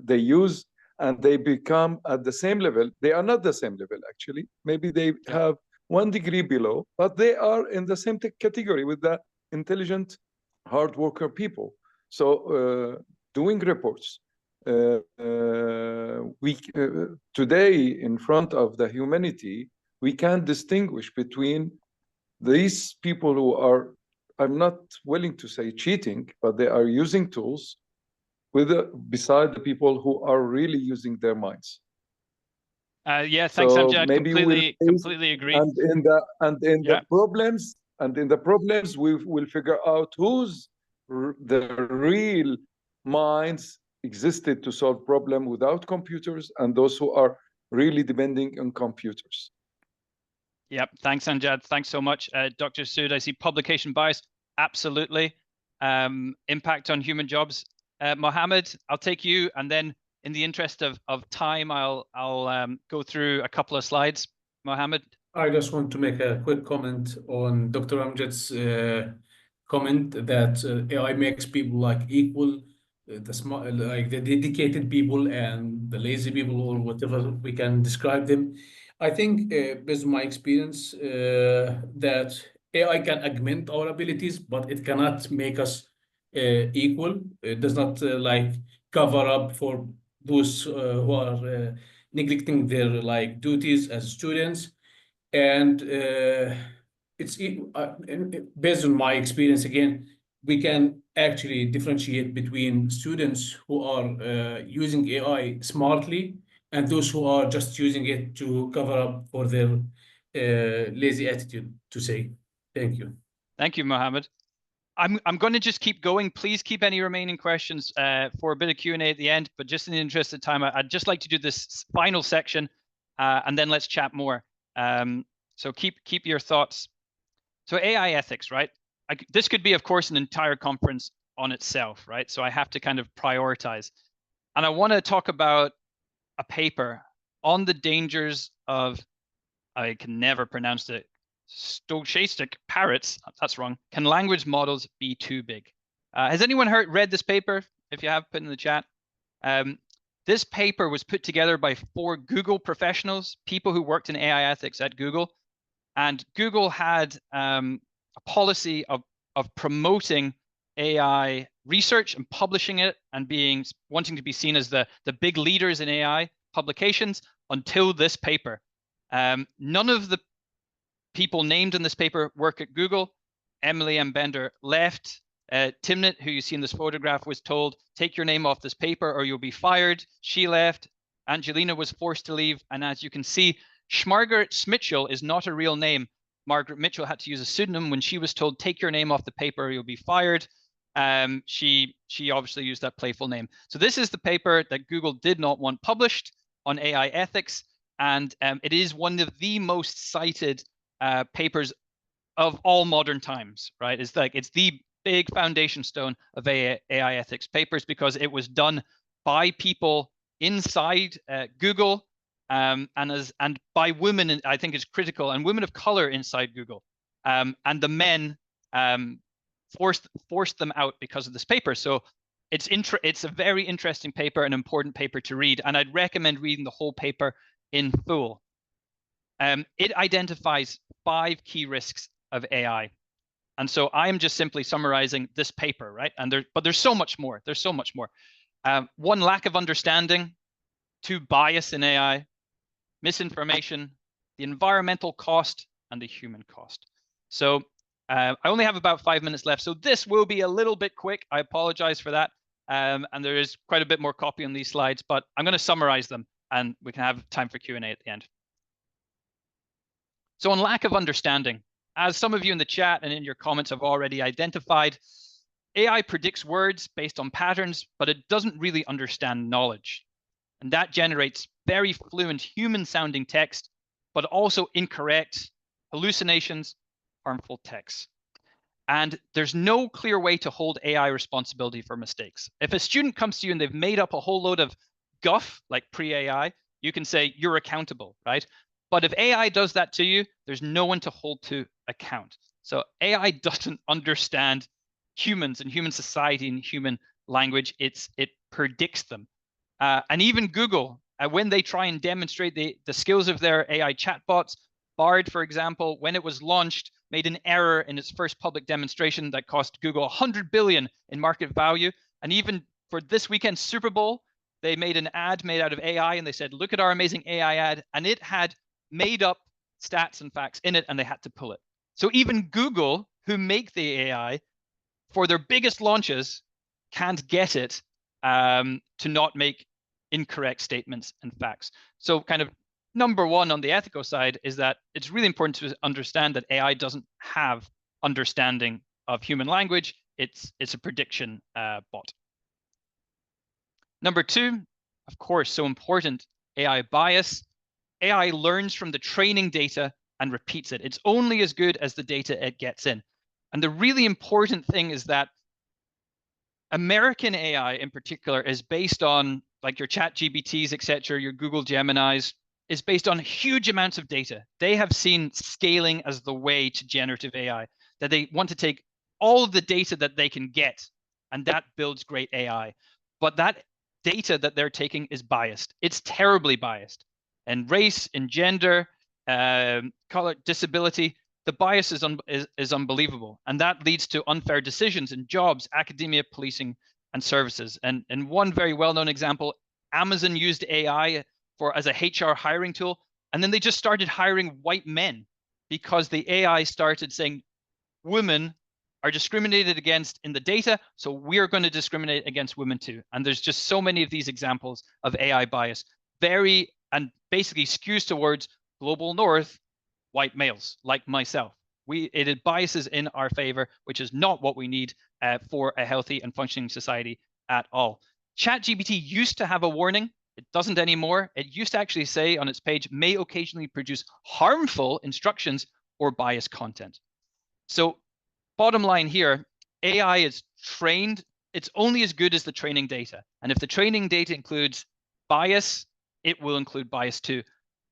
use, and they become at the same level. They are not the same level, actually. Maybe they have 1 degree below, but they are in the same category with the intelligent, hard worker people. So doing reports, today in front of the humanity, we can distinguish between these people who are, I'm not willing to say cheating, but they are using tools beside the people who are really using their minds. Yeah, thanks, so Amjad. Completely agree. And in the problems, we will figure out who's the real minds existed to solve problem without computers, and those who are really depending on computers. Yep. Thanks, An-Najah. Thanks so much. Dr. Sood, I see publication bias. Absolutely. Impact on human jobs. Mohammed, I'll take you, and then in the interest of time, I'll go through a couple of slides. Mohammed. I just want to make a quick comment on Dr. Amjad's comment that AI makes people like equal, the smart, like the dedicated people and the lazy people, or whatever we can describe them. I think, based on my experience, that AI can augment our abilities, but it cannot make us equal. It does not like cover up for those who are neglecting their like duties as students. And based on my experience, again, we can actually differentiate between students who are using AI smartly and those who are just using it to cover up for their lazy attitude, to say. Thank you. Thank you, Mohammed. I'm going to just keep going. Please keep any remaining questions for a bit of Q&A at the end, but just in the interest of time, I'd just like to do this final section, and then let's chat more. So keep your thoughts. So AI ethics, right? This could be, of course, an entire conference on itself, right? So I have to kind of prioritize. And I want to talk about a paper on the dangers of, I can never pronounce it, stochastic parrots. That's wrong. Can language models be too big? Has anyone read this paper? If you have, put in the chat. This paper was put together by 4 Google professionals, people who worked in AI ethics at Google. And Google had a policy of promoting AI research and publishing it and wanting to be seen as the big leaders in AI publications until this paper. None of the people named in this paper work at Google. Emily M. Bender left. Timnit, who you see in this photograph, was told, take your name off this paper or you'll be fired. She left. Angelina was forced to leave. And as you can see, Margaret Mitchell is not a real name. Margaret Mitchell had to use a pseudonym when she was told, take your name off the paper or you'll be fired. She obviously used that playful name. So this is the paper that Google did not want published on AI ethics. And it is one of the most cited papers of all modern times, right? It's the big foundation stone of AI ethics papers because it was done by people inside Google and by women. I think is critical, and women of color inside Google, and the men forced them out because of this paper. So it's a very interesting paper, an important paper to read, and I'd recommend reading the whole paper in full. It identifies 5 key risks of AI. And so I'm just simply summarizing this paper, right? But there's so much more. There's so much more. 1, lack of understanding. 2, bias in AI. Misinformation, the environmental cost, and the human cost. So I only have about 5 minutes left. So this will be a little bit quick. I apologize for that. And there is quite a bit more copy on these slides, but I'm going to summarize them and we can have time for Q&A at the end. So on lack of understanding, as some of you in the chat and in your comments have already identified, AI predicts words based on patterns, but it doesn't really understand knowledge. And that generates very fluent human-sounding text, but also incorrect, hallucinations, harmful texts. And there's no clear way to hold AI responsibility for mistakes. If a student comes to you and they've made up a whole load of guff, like pre-AI, you can say you're accountable, right? But if AI does that to you, there's no one to hold to account. So AI doesn't understand humans and human society and human language. It predicts them. And even Google, when they try and demonstrate the skills of their AI chatbots, Bard, for example, when it was launched, made an error in its first public demonstration that cost Google 100 billion in market value. And even for this weekend's Super Bowl, they made an ad made out of AI and they said, look at our amazing AI ad. And it had made up stats and facts in it and they had to pull it. So even Google, who make the AI for their biggest launches, can't get it to not make incorrect statements and facts. So kind of number 1 on the ethical side is that it's really important to understand that AI doesn't have understanding of human language. It's a prediction bot. Number 2, of course, so important, AI bias. AI learns from the training data and repeats it. It's only as good as the data it gets in. And the really important thing is that American AI in particular is based on like your ChatGPTs, etc., your Google Geminis, is based on huge amounts of data. They have seen scaling as the way to generative AI, that they want to take all of the data that they can get, and that builds great AI. But that data that they're taking is biased. It's terribly biased. And race, and gender, color, disability, the bias is unbelievable. And that leads to unfair decisions in jobs, academia, policing, and services. And one very well-known example, Amazon used AI as a HR hiring tool, and then they just started hiring white men because the AI started saying women are discriminated against in the data, so we're going to discriminate against women too. And there's just so many of these examples of AI bias, and basically skews towards global north, white males like myself. It biases in our favor, which is not what we need for a healthy and functioning society at all. ChatGPT used to have a warning. It doesn't anymore. It used to actually say on its page, may occasionally produce harmful instructions or biased content. So bottom line here, AI is trained. It's only as good as the training data. And if the training data includes bias, it will include bias too.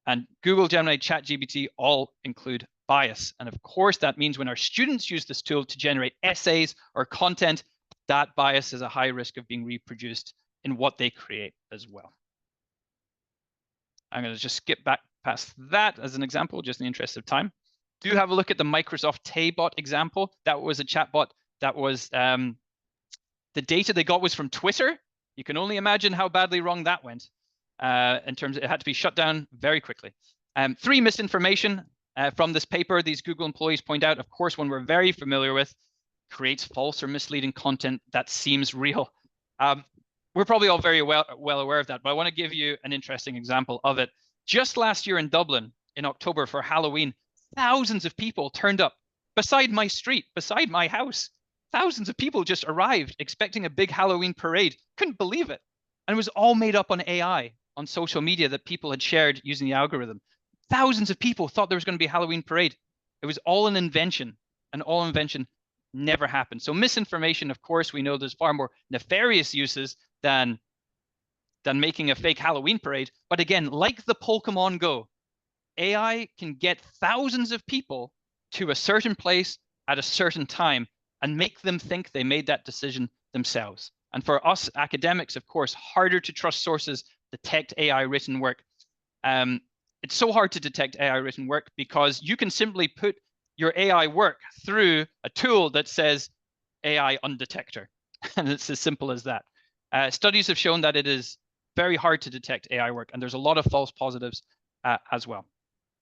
And Google, Gemini, ChatGPT all include bias. And of course, that means when our students use this tool to generate essays or content, that bias is a high risk of being reproduced in what they create as well. I'm going to just skip back past that as an example, just in the interest of time. Do have a look at the Microsoft Taybot example. That was a chatbot that was, the data they got was from Twitter. You can only imagine how badly wrong that went. In terms of, it had to be shut down very quickly. 3 misinformation from this paper, these Google employees point out, of course, one we're very familiar with, creates false or misleading content that seems real. We're probably all very well aware of that, but I want to give you an interesting example of it. Just last year in Dublin, in October for Halloween, thousands of people turned up beside my street, beside my house. Thousands of people just arrived expecting a big Halloween parade. Couldn't believe it. And it was all made up on AI, on social media that people had shared using the algorithm. Thousands of people thought there was going to be a Halloween parade. It was all an invention, and all invention never happened. So misinformation, of course, we know there's far more nefarious uses than making a fake Halloween parade. But again, like the Pokemon Go, AI can get thousands of people to a certain place at a certain time and make them think they made that decision themselves. And for us academics, of course, harder to trust sources, detect AI written work. It's so hard to detect AI written work because you can simply put your AI work through a tool that says AI undetector. And it's as simple as that. Studies have shown that it is very hard to detect AI work, and there's a lot of false positives as well.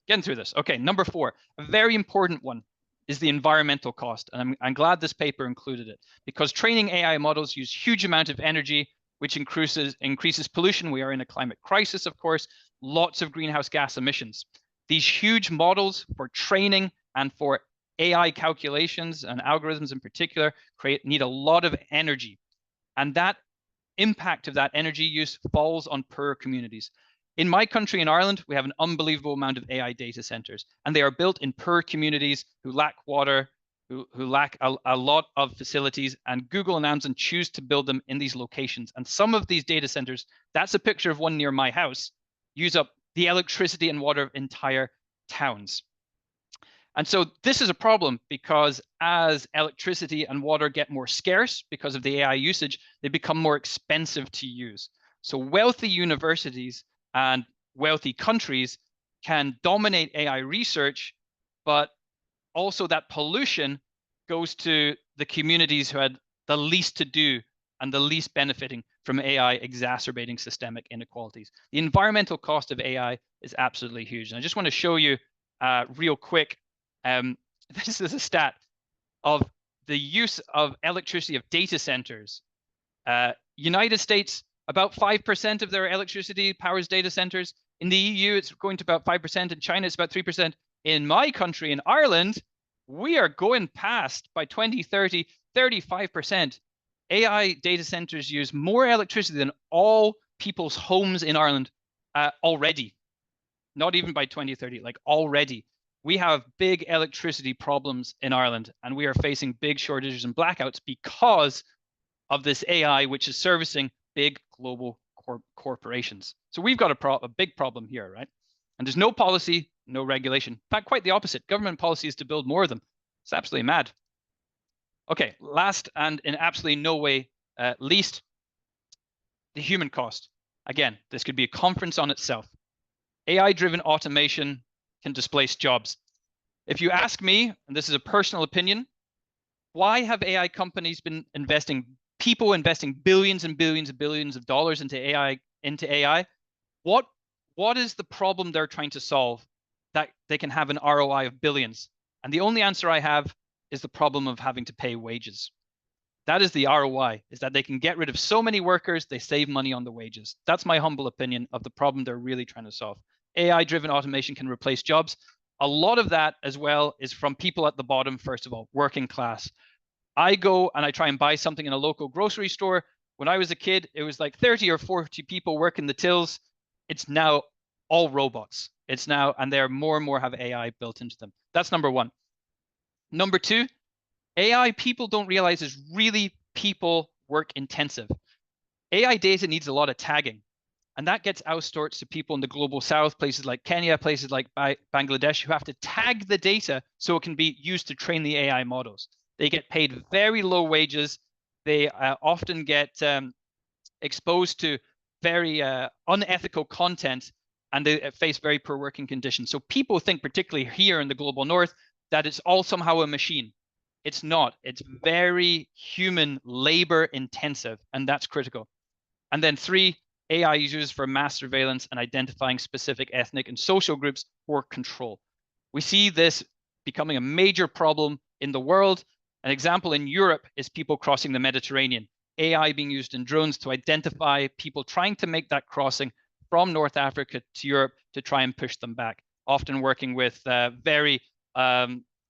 Getting through this. Okay, number 4, a very important one is the environmental cost. And I'm glad this paper included it, because training AI models use huge amount of energy, which increases pollution. We are in a climate crisis, of course, lots of greenhouse gas emissions. These huge models for training and for AI calculations and algorithms in particular need a lot of energy. And that impact of that energy use falls on poorer communities. In my country, in Ireland, we have an unbelievable amount of AI data centers, and they are built in poor communities who lack water, who lack a lot of facilities, and Google and Amazon choose to build them in these locations. And some of these data centers, that's a picture of one near my house, use up the electricity and water of entire towns. And so this is a problem because as electricity and water get more scarce because of the AI usage, they become more expensive to use. So wealthy universities and wealthy countries can dominate AI research, but also that pollution goes to the communities who had the least to do and the least benefiting from AI exacerbating systemic inequalities. The environmental cost of AI is absolutely huge. And I just want to show you real quick, this is a stat of the use of electricity of data centers. United States, about 5% of their electricity powers data centers. In the EU, it's going to about 5%. In China, it's about 3%. In my country, in Ireland, we are going past, by 2030, 35%. AI data centers use more electricity than all people's homes in Ireland already. Not even by 2030, like already. we have big electricity problems in Ireland, and we are facing big shortages and blackouts because of this AI, which is servicing big global corporations. So we've got a big problem here, right? And there's no policy, no regulation. In fact, quite the opposite. Government policy is to build more of them. It's absolutely mad. Okay, last and in absolutely no way least, the human cost. Again, this could be a conference on itself. AI-driven automation can displace jobs. If you ask me, and this is a personal opinion, why have AI companies been investing billions and billions and billions of dollars into AI? What is the problem they're trying to solve that they can have an ROI of billions? And the only answer I have is the problem of having to pay wages. That is the ROI, is that they can get rid of so many workers, they save money on the wages. That's my humble opinion of the problem they're really trying to solve. AI-driven automation can replace jobs. A lot of that as well is from people at the bottom, first of all, working class. I go and I try and buy something in a local grocery store. When I was a kid, it was like 30 or 40 people working the tills. It's now all robots. It's now, and they're more and more have AI built into them. That's number one. Number two, AI people don't realize is really people work intensive. AI data needs a lot of tagging, and that gets outsourced to people in the global south, places like Kenya, places like Bangladesh, who have to tag the data so it can be used to train the AI models. They get paid very low wages. They often get exposed to very unethical content, and they face very poor working conditions. So people think, particularly here in the global north, that it's all somehow a machine. It's not. It's very human labor intensive, and that's critical. And then three, AI is used for mass surveillance and identifying specific ethnic and social groups for control. We see this becoming a major problem in the world. An example in Europe is people crossing the Mediterranean. AI being used in drones to identify people trying to make that crossing from North Africa to Europe to try and push them back, often working with very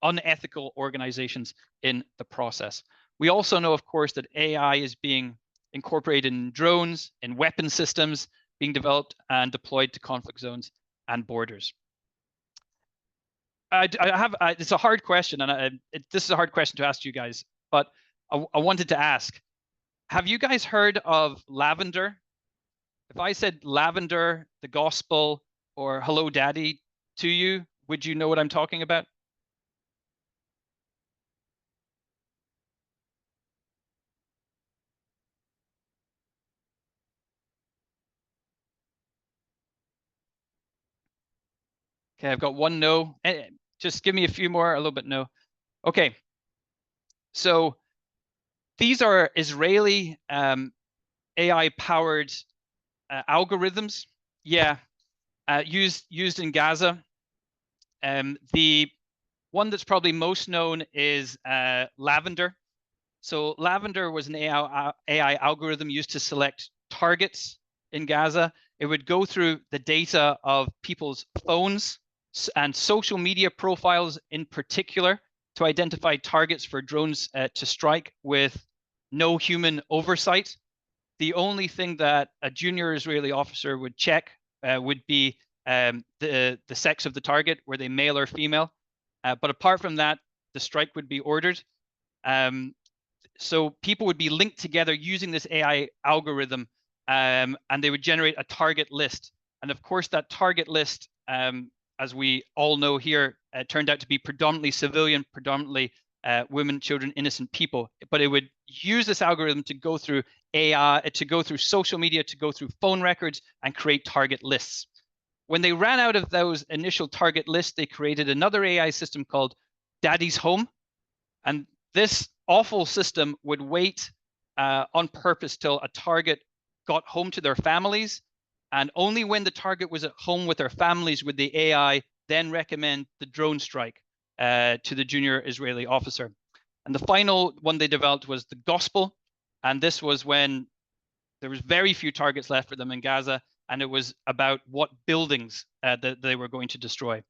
unethical organizations in the process. We also know, of course, that AI is being incorporated in drones, in weapon systems, being developed and deployed to conflict zones and borders. It's a hard question, and this is a hard question to ask you guys, but I wanted to ask, have you guys heard of lavender? If I said lavender, the gospel, or hello daddy to you, would you know what I'm talking about? Okay, I've got one no. Just give me a few more, a little bit no. Okay, so these are Israeli AI-powered algorithms, yeah, used in Gaza. The one that's probably most known is lavender. So lavender was an AI algorithm used to select targets in Gaza. It would go through the data of people's phones and social media profiles in particular to identify targets for drones to strike with no human oversight. The only thing that a junior Israeli officer would check would be the sex of the target, were they male or female. But apart from that, the strike would be ordered. So people would be linked together using this AI algorithm, and they would generate a target list. And of course, that target list, as we all know here, turned out to be predominantly civilian, predominantly women, children, innocent people. But it would use this algorithm to go through AI, to go through social media, to go through phone records and create target lists. When they ran out of those initial target lists, they created another AI system called Daddy's Home. And this awful system would wait on purpose till a target got home to their families. And only when the target was at home with their families would the AI then recommend the drone strike to the junior Israeli officer. And the final one they developed was the gospel. And this was when there was very few targets left for them in Gaza. And it was about what buildings that they were going to destroy.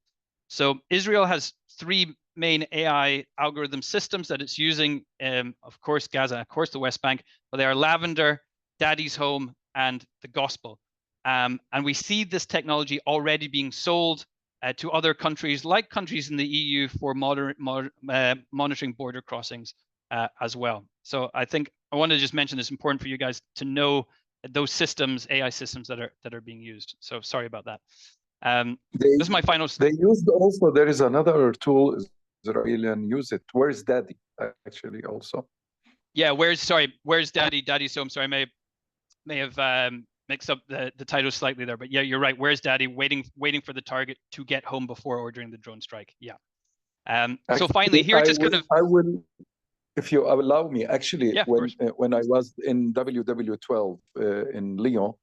So Israel has three main AI algorithm systems that it's using, of course, Gaza, of course, the West Bank, but they are Lavender, Daddy's Home, and the Gospel. And we see this technology already being sold to other countries, like countries in the EU, for monitoring border crossings as well. So I think I want to just mention it's important for you guys to know those systems, AI systems that are being used. So sorry about that. This is my final. They used also, there is another tool Israelis use it. Where's Daddy? Actually, also. Yeah, where's Daddy? Daddy. So I'm sorry, I may have mixed up the title slightly there, but yeah, you're right. Where's Daddy? Waiting for the target to get home before ordering the drone strike. Yeah. So finally, here I will, if you allow me. Actually, yeah, when I was in WW12 in Lyon,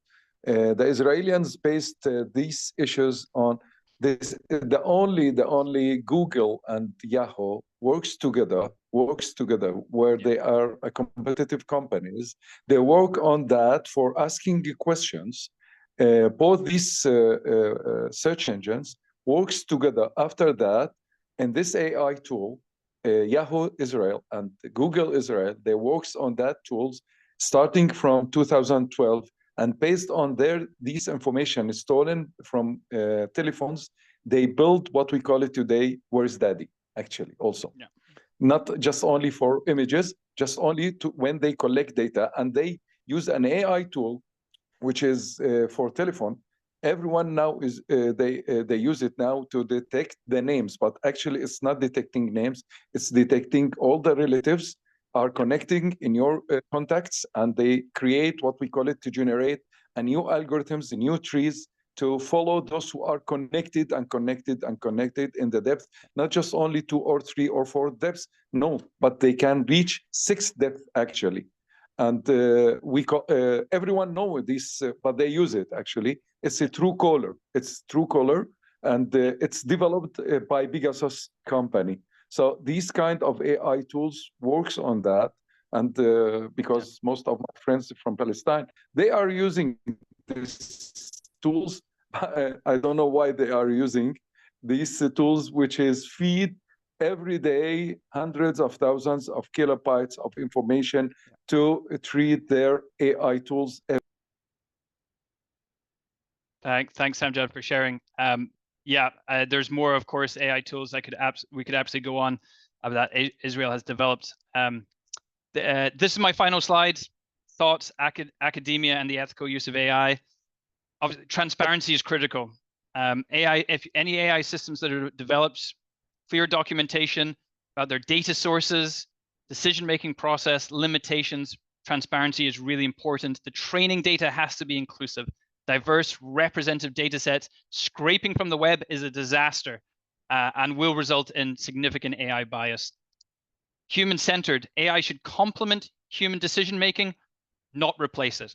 the Israelis based these issues on this. The only Google and Yahoo works together, where they are competitive companies. They work on that for asking questions. Both these search engines works together after that, and this AI tool, Yahoo Israel and Google Israel, they works on that tools starting from 2012, and based on these information is stolen from telephones, they build what we call it today, Where's Daddy, actually, also. Yeah. Not just only for images, just only to when they collect data, and they use an AI tool, which is for telephone. Everyone now is, they use it now to detect the names, but actually it's not detecting names, it's detecting all the relatives are connecting in your contacts, and they create what we call it to generate a new algorithms, new trees to follow those who are connected and connected and connected in the depth, not just only 2 or 3 or 4 depths, no, but they can reach 6 depth actually. And everyone know this, but they use it actually. It's a Truecaller. It's Truecaller, and it's developed by Pegasus company. So these kind of AI tools works on that, and because most of my friends from Palestine, they are using these tools. I don't know why they are using these tools, which is feed every day hundreds of thousands of kilobytes of information to treat their AI tools. Thanks, Amjad, for sharing. Yeah, there's more, of course, AI tools we could absolutely go on that Israel has developed. This is my final slide. Thoughts, academia, and the ethical use of AI. Obviously, transparency is critical. If any AI systems that are developed, clear documentation about their data sources, decision-making process, limitations, transparency is really important. The training data has to be inclusive. Diverse, representative data sets. Scraping from the web is a disaster and will result in significant AI bias. Human-centered, AI should complement human decision-making, not replace it.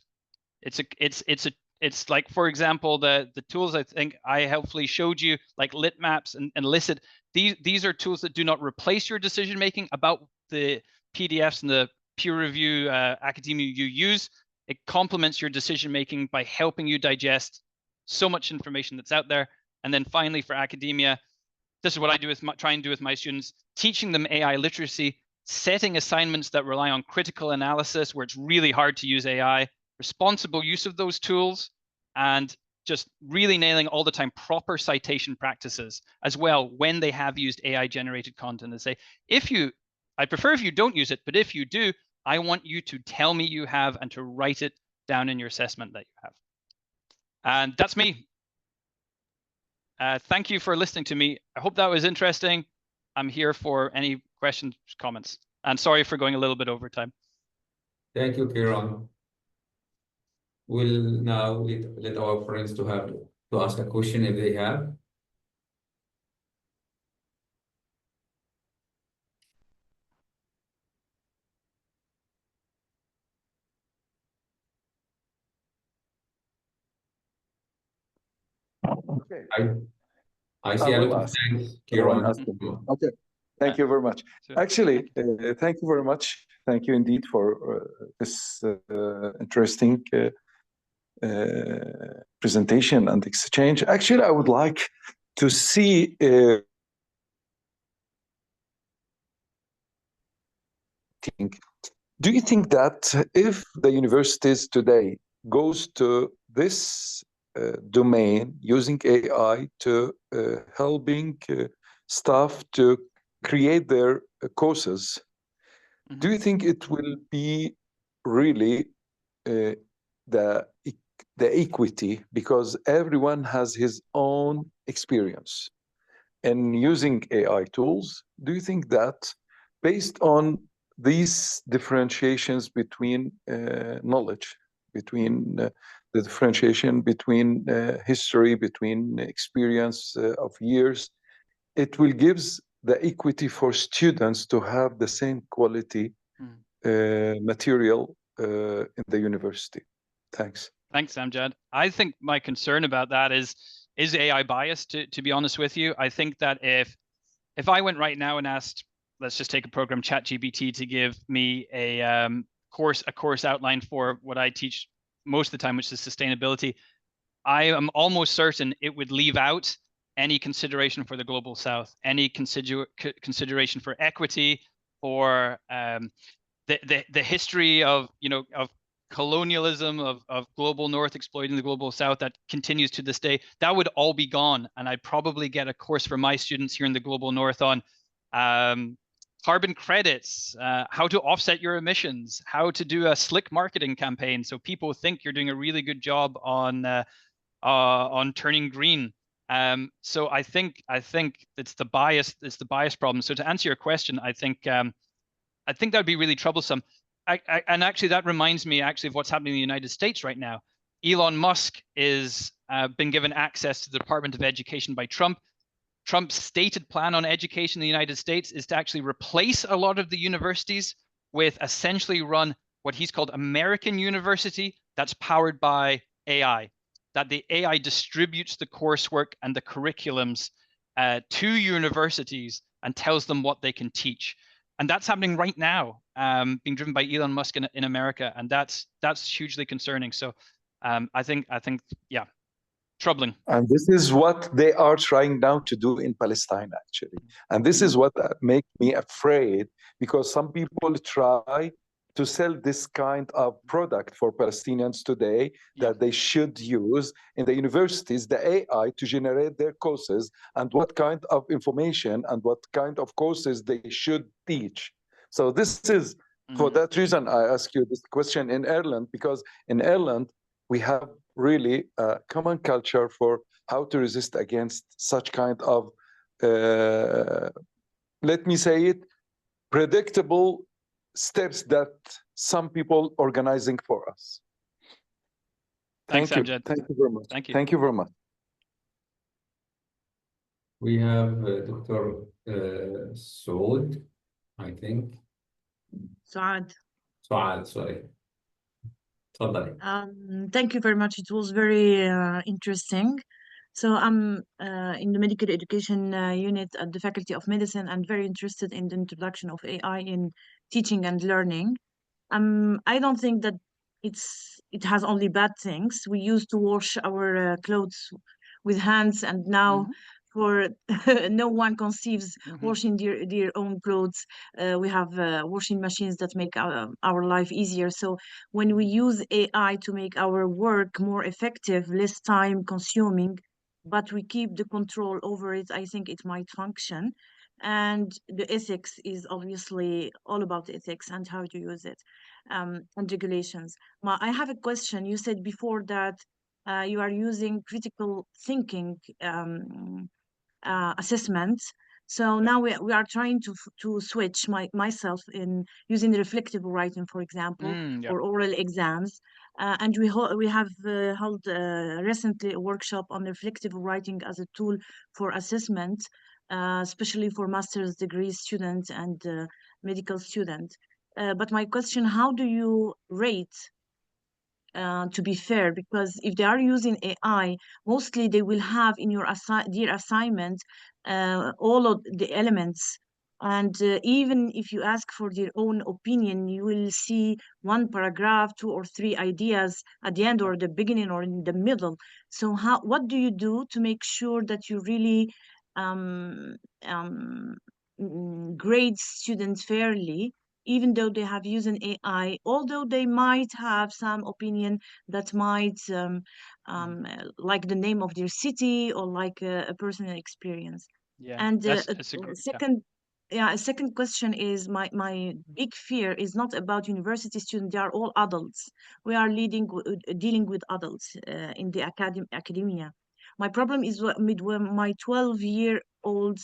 It's like, for example, the tools I think I helpfully showed you, like Litmaps and Licit. These are tools that do not replace your decision-making about the PDFs and the peer review academia you use. It complements your decision-making by helping you digest so much information that's out there. And then finally, for academia, this is what I try and do with my students, teaching them AI literacy, setting assignments that rely on critical analysis where it's really hard to use AI, responsible use of those tools, and just really nailing all the time proper citation practices as well when they have used AI-generated content, and say, I prefer if you don't use it, but if you do, I want you to tell me you have and to write it down in your assessment that you have. And that's me. Thank you for listening to me. I hope that was interesting. I'm here for any questions, comments, and sorry for going a little bit over time. Thank you, Kieran. We'll now let our friends to ask a question if they have. Okay. I see a lot of thanks, Kieran. Okay. Thank you very much. Actually, thank you very much. Thank you indeed for this interesting presentation and exchange. Actually, I would like to see do you think that if the universities today goes to this domain using AI to helping staff to create their courses. Do you think it will be really the equity, because everyone has his own experience in using AI tools? Do you think that based on these differentiations between knowledge, between the differentiation between history, between experience of years, it will give the equity for students to have the same quality material in the university? Thanks. Thanks, Amjad. I think my concern about that is AI biased, to be honest with you. I think that if I went right now and asked, let's just take a program, ChatGPT, to give me a course outline for what I teach most of the time, which is sustainability, I am almost certain it would leave out any consideration for the global South, any consideration for equity, or the history of colonialism, of global North exploiting the global South that continues to this day. That would all be gone, and I'd probably get a course for my students here in the global North on carbon credits, how to offset your emissions, how to do a slick marketing campaign so people think you're doing a really good job on turning green. So I think it's the bias problem. So to answer your question, I think that'd be really troublesome. And actually, that reminds me of what's happening in the United States right now. Elon Musk is been given access to the Department of Education by Trump. Trump's stated plan on education in the United States is to actually replace a lot of the universities with essentially run what he's called American University, that's powered by AI. That the AI distributes the coursework and the curriculums to universities and tells them what they can teach. And that's happening right now, being driven by Elon Musk in America, and that's hugely concerning. So I think yeah, troubling. And this is what they are trying now to do in Palestine, actually. And this is what makes me afraid, because some people try to sell this kind of product for Palestinians today, that they should use in the universities, the AI, to generate their courses and what kind of information and what kind of courses they should teach. So this is, for that reason, I ask you this question in Ireland, because in Ireland, we have really a common culture for how to resist against such kind of, let me say it, predictable steps that some people organizing for us. Thanks, Thank you. Amjad. Thank you very much. Thank you. Thank you very much. We have Dr. Saud, I think. Saad. Saad, sorry. تفضلي. Thank you very much. It was very interesting. So I'm in the medical education unit at the Faculty of Medicine, and very interested in the introduction of AI in teaching and learning. I don't think that it has only bad things. We used to wash our clothes with hands, and now for no one conceives washing their own clothes. We have washing machines that make our life easier. So when we use AI to make our work more effective, less time consuming, but we keep the control over it, I think it might function. And the ethics is obviously all about ethics and how to use it, and regulations. I have a question. You said before that you are using critical thinking assessments. So now we are trying to switch myself in using reflective writing, for example, or oral exams. And we have held recently a workshop on reflective writing as a tool for assessment, especially for master's degree students and medical students. But my question, how do you rate to be fair? Because if they are using AI, mostly they will have in your their assignment all of the elements. And even if you ask for their own opinion, you will see one paragraph, 2 or 3 ideas at the end or the beginning or in the middle. So what do you do to make sure that you really grade students fairly, even though they have used an AI, although they might have some opinion that might like the name of their city or like a personal experience. Yeah, And that's a great, a second question is my big fear is not about university students. They are all adults. We are dealing with adults in the academia. My problem is with my 12-year-old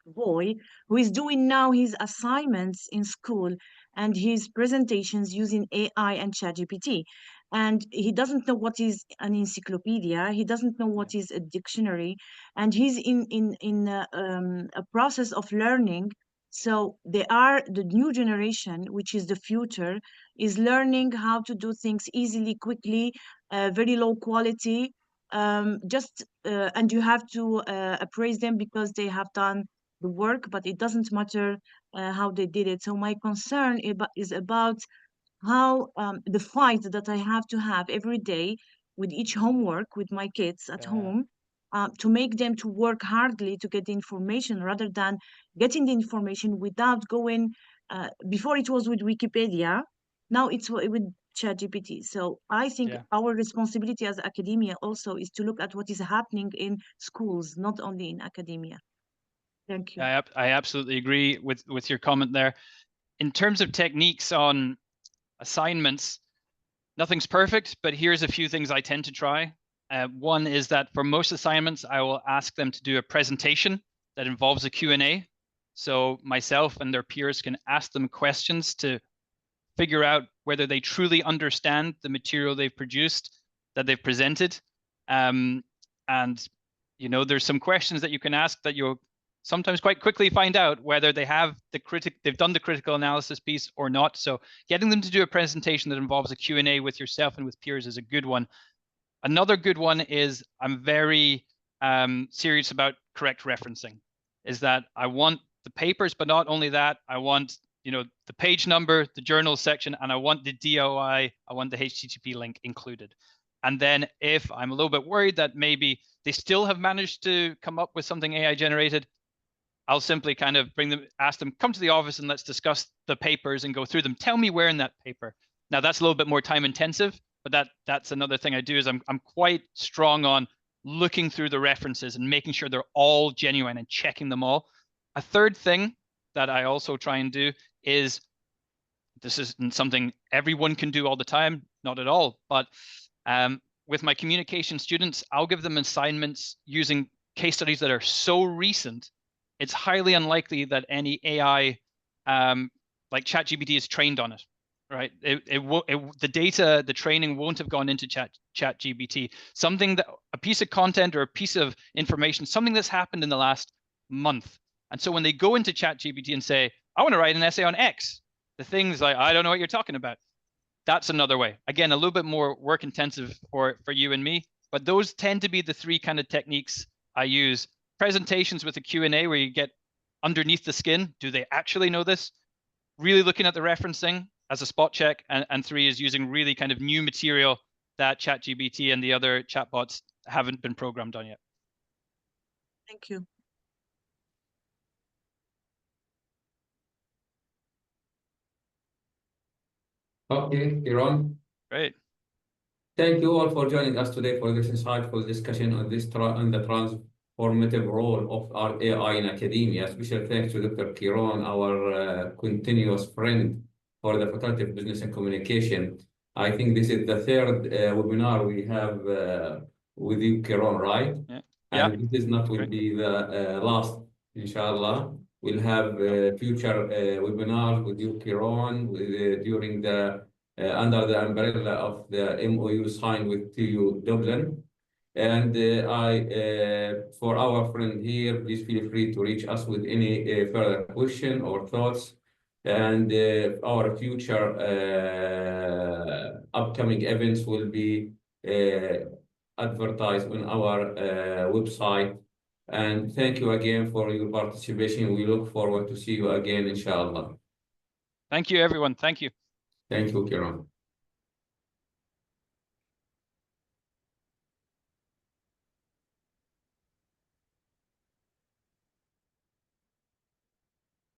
boy who is doing now his assignments in school and his presentations using AI and ChatGPT. And he doesn't know what is an encyclopedia. He doesn't know what is a dictionary, and he's in a process of learning. So they are the new generation, which is the future, is learning how to do things easily, quickly, very low quality. And you have to appraise them because they have done the work, but it doesn't matter how they did it. So my concern is about how the fight that I have to have every day with each homework with my kids at home, to make them to work hardly to get the information rather than getting the information without going. Before it was with Wikipedia, now it's with ChatGPT. So I think our responsibility as academia also is to look at what is happening in schools, not only in academia. Thank you. I absolutely agree with your comment there. In terms of techniques on assignments, nothing's perfect, but here's a few things I tend to try. One is that for most assignments, I will ask them to do a presentation that involves a Q&A. So myself and their peers can ask them questions to figure out whether they truly understand the material they've produced, that they've presented. And, you know, there's some questions that you can ask that you'll sometimes quite quickly find out whether they have they've done the critical analysis piece or not. So getting them to do a presentation that involves a Q&A with yourself and with peers is a good one. Another good one is I'm very serious about correct referencing, is that I want the papers, but not only that, I want, you know, the page number, the journal section, and I want the DOI, I want the HTTP link included. And then if I'm a little bit worried that maybe they still have managed to come up with something AI generated, I'll simply kind of ask them, come to the office and let's discuss the papers and go through them. Tell me where in that paper. Now that's a little bit more time intensive, but that's another thing I do is I'm quite strong on looking through the references and making sure they're all genuine and checking them all. A third thing that I also try and do is, this isn't something everyone can do all the time, not at all, but with my communication students, I'll give them assignments using case studies that are so recent, it's highly unlikely that any AI like ChatGPT is trained on it, right? The data, the training won't have gone into ChatGPT. A piece of content or a piece of information, something that's happened in the last month. And so when they go into ChatGPT and say, I want to write an essay on X, the thing's like, I don't know what you're talking about. That's another way. Again, a little bit more work intensive for you and me, but those tend to be the three kind of techniques I use. Presentations with a Q&A where you get underneath the skin. Do they actually know this? Really looking at the referencing as a spot check. And three is using really kind of new material that ChatGPT and the other chatbots haven't been programmed on yet. Thank you. Okay, Kiran. Great. Thank you all for joining us today for this insightful discussion on on the transformative role of our AI in academia. Special thanks to Dr. Kiran, our continuous friend for the Faculty of Business and Communication. I think this is the third webinar we have with you, Kiran, right? Yeah. And this is not will be the last, inshallah. We'll have future webinars with you, Kiran, during the under the umbrella of the MOU signed with TU Dublin. And for our friend here, please feel free to reach us with any further question or thoughts. And our future upcoming events will be advertised on our website. And thank you again for your participation. We look forward to see you again, inshallah. Thank you, everyone. Thank you. Thank you, Kiran.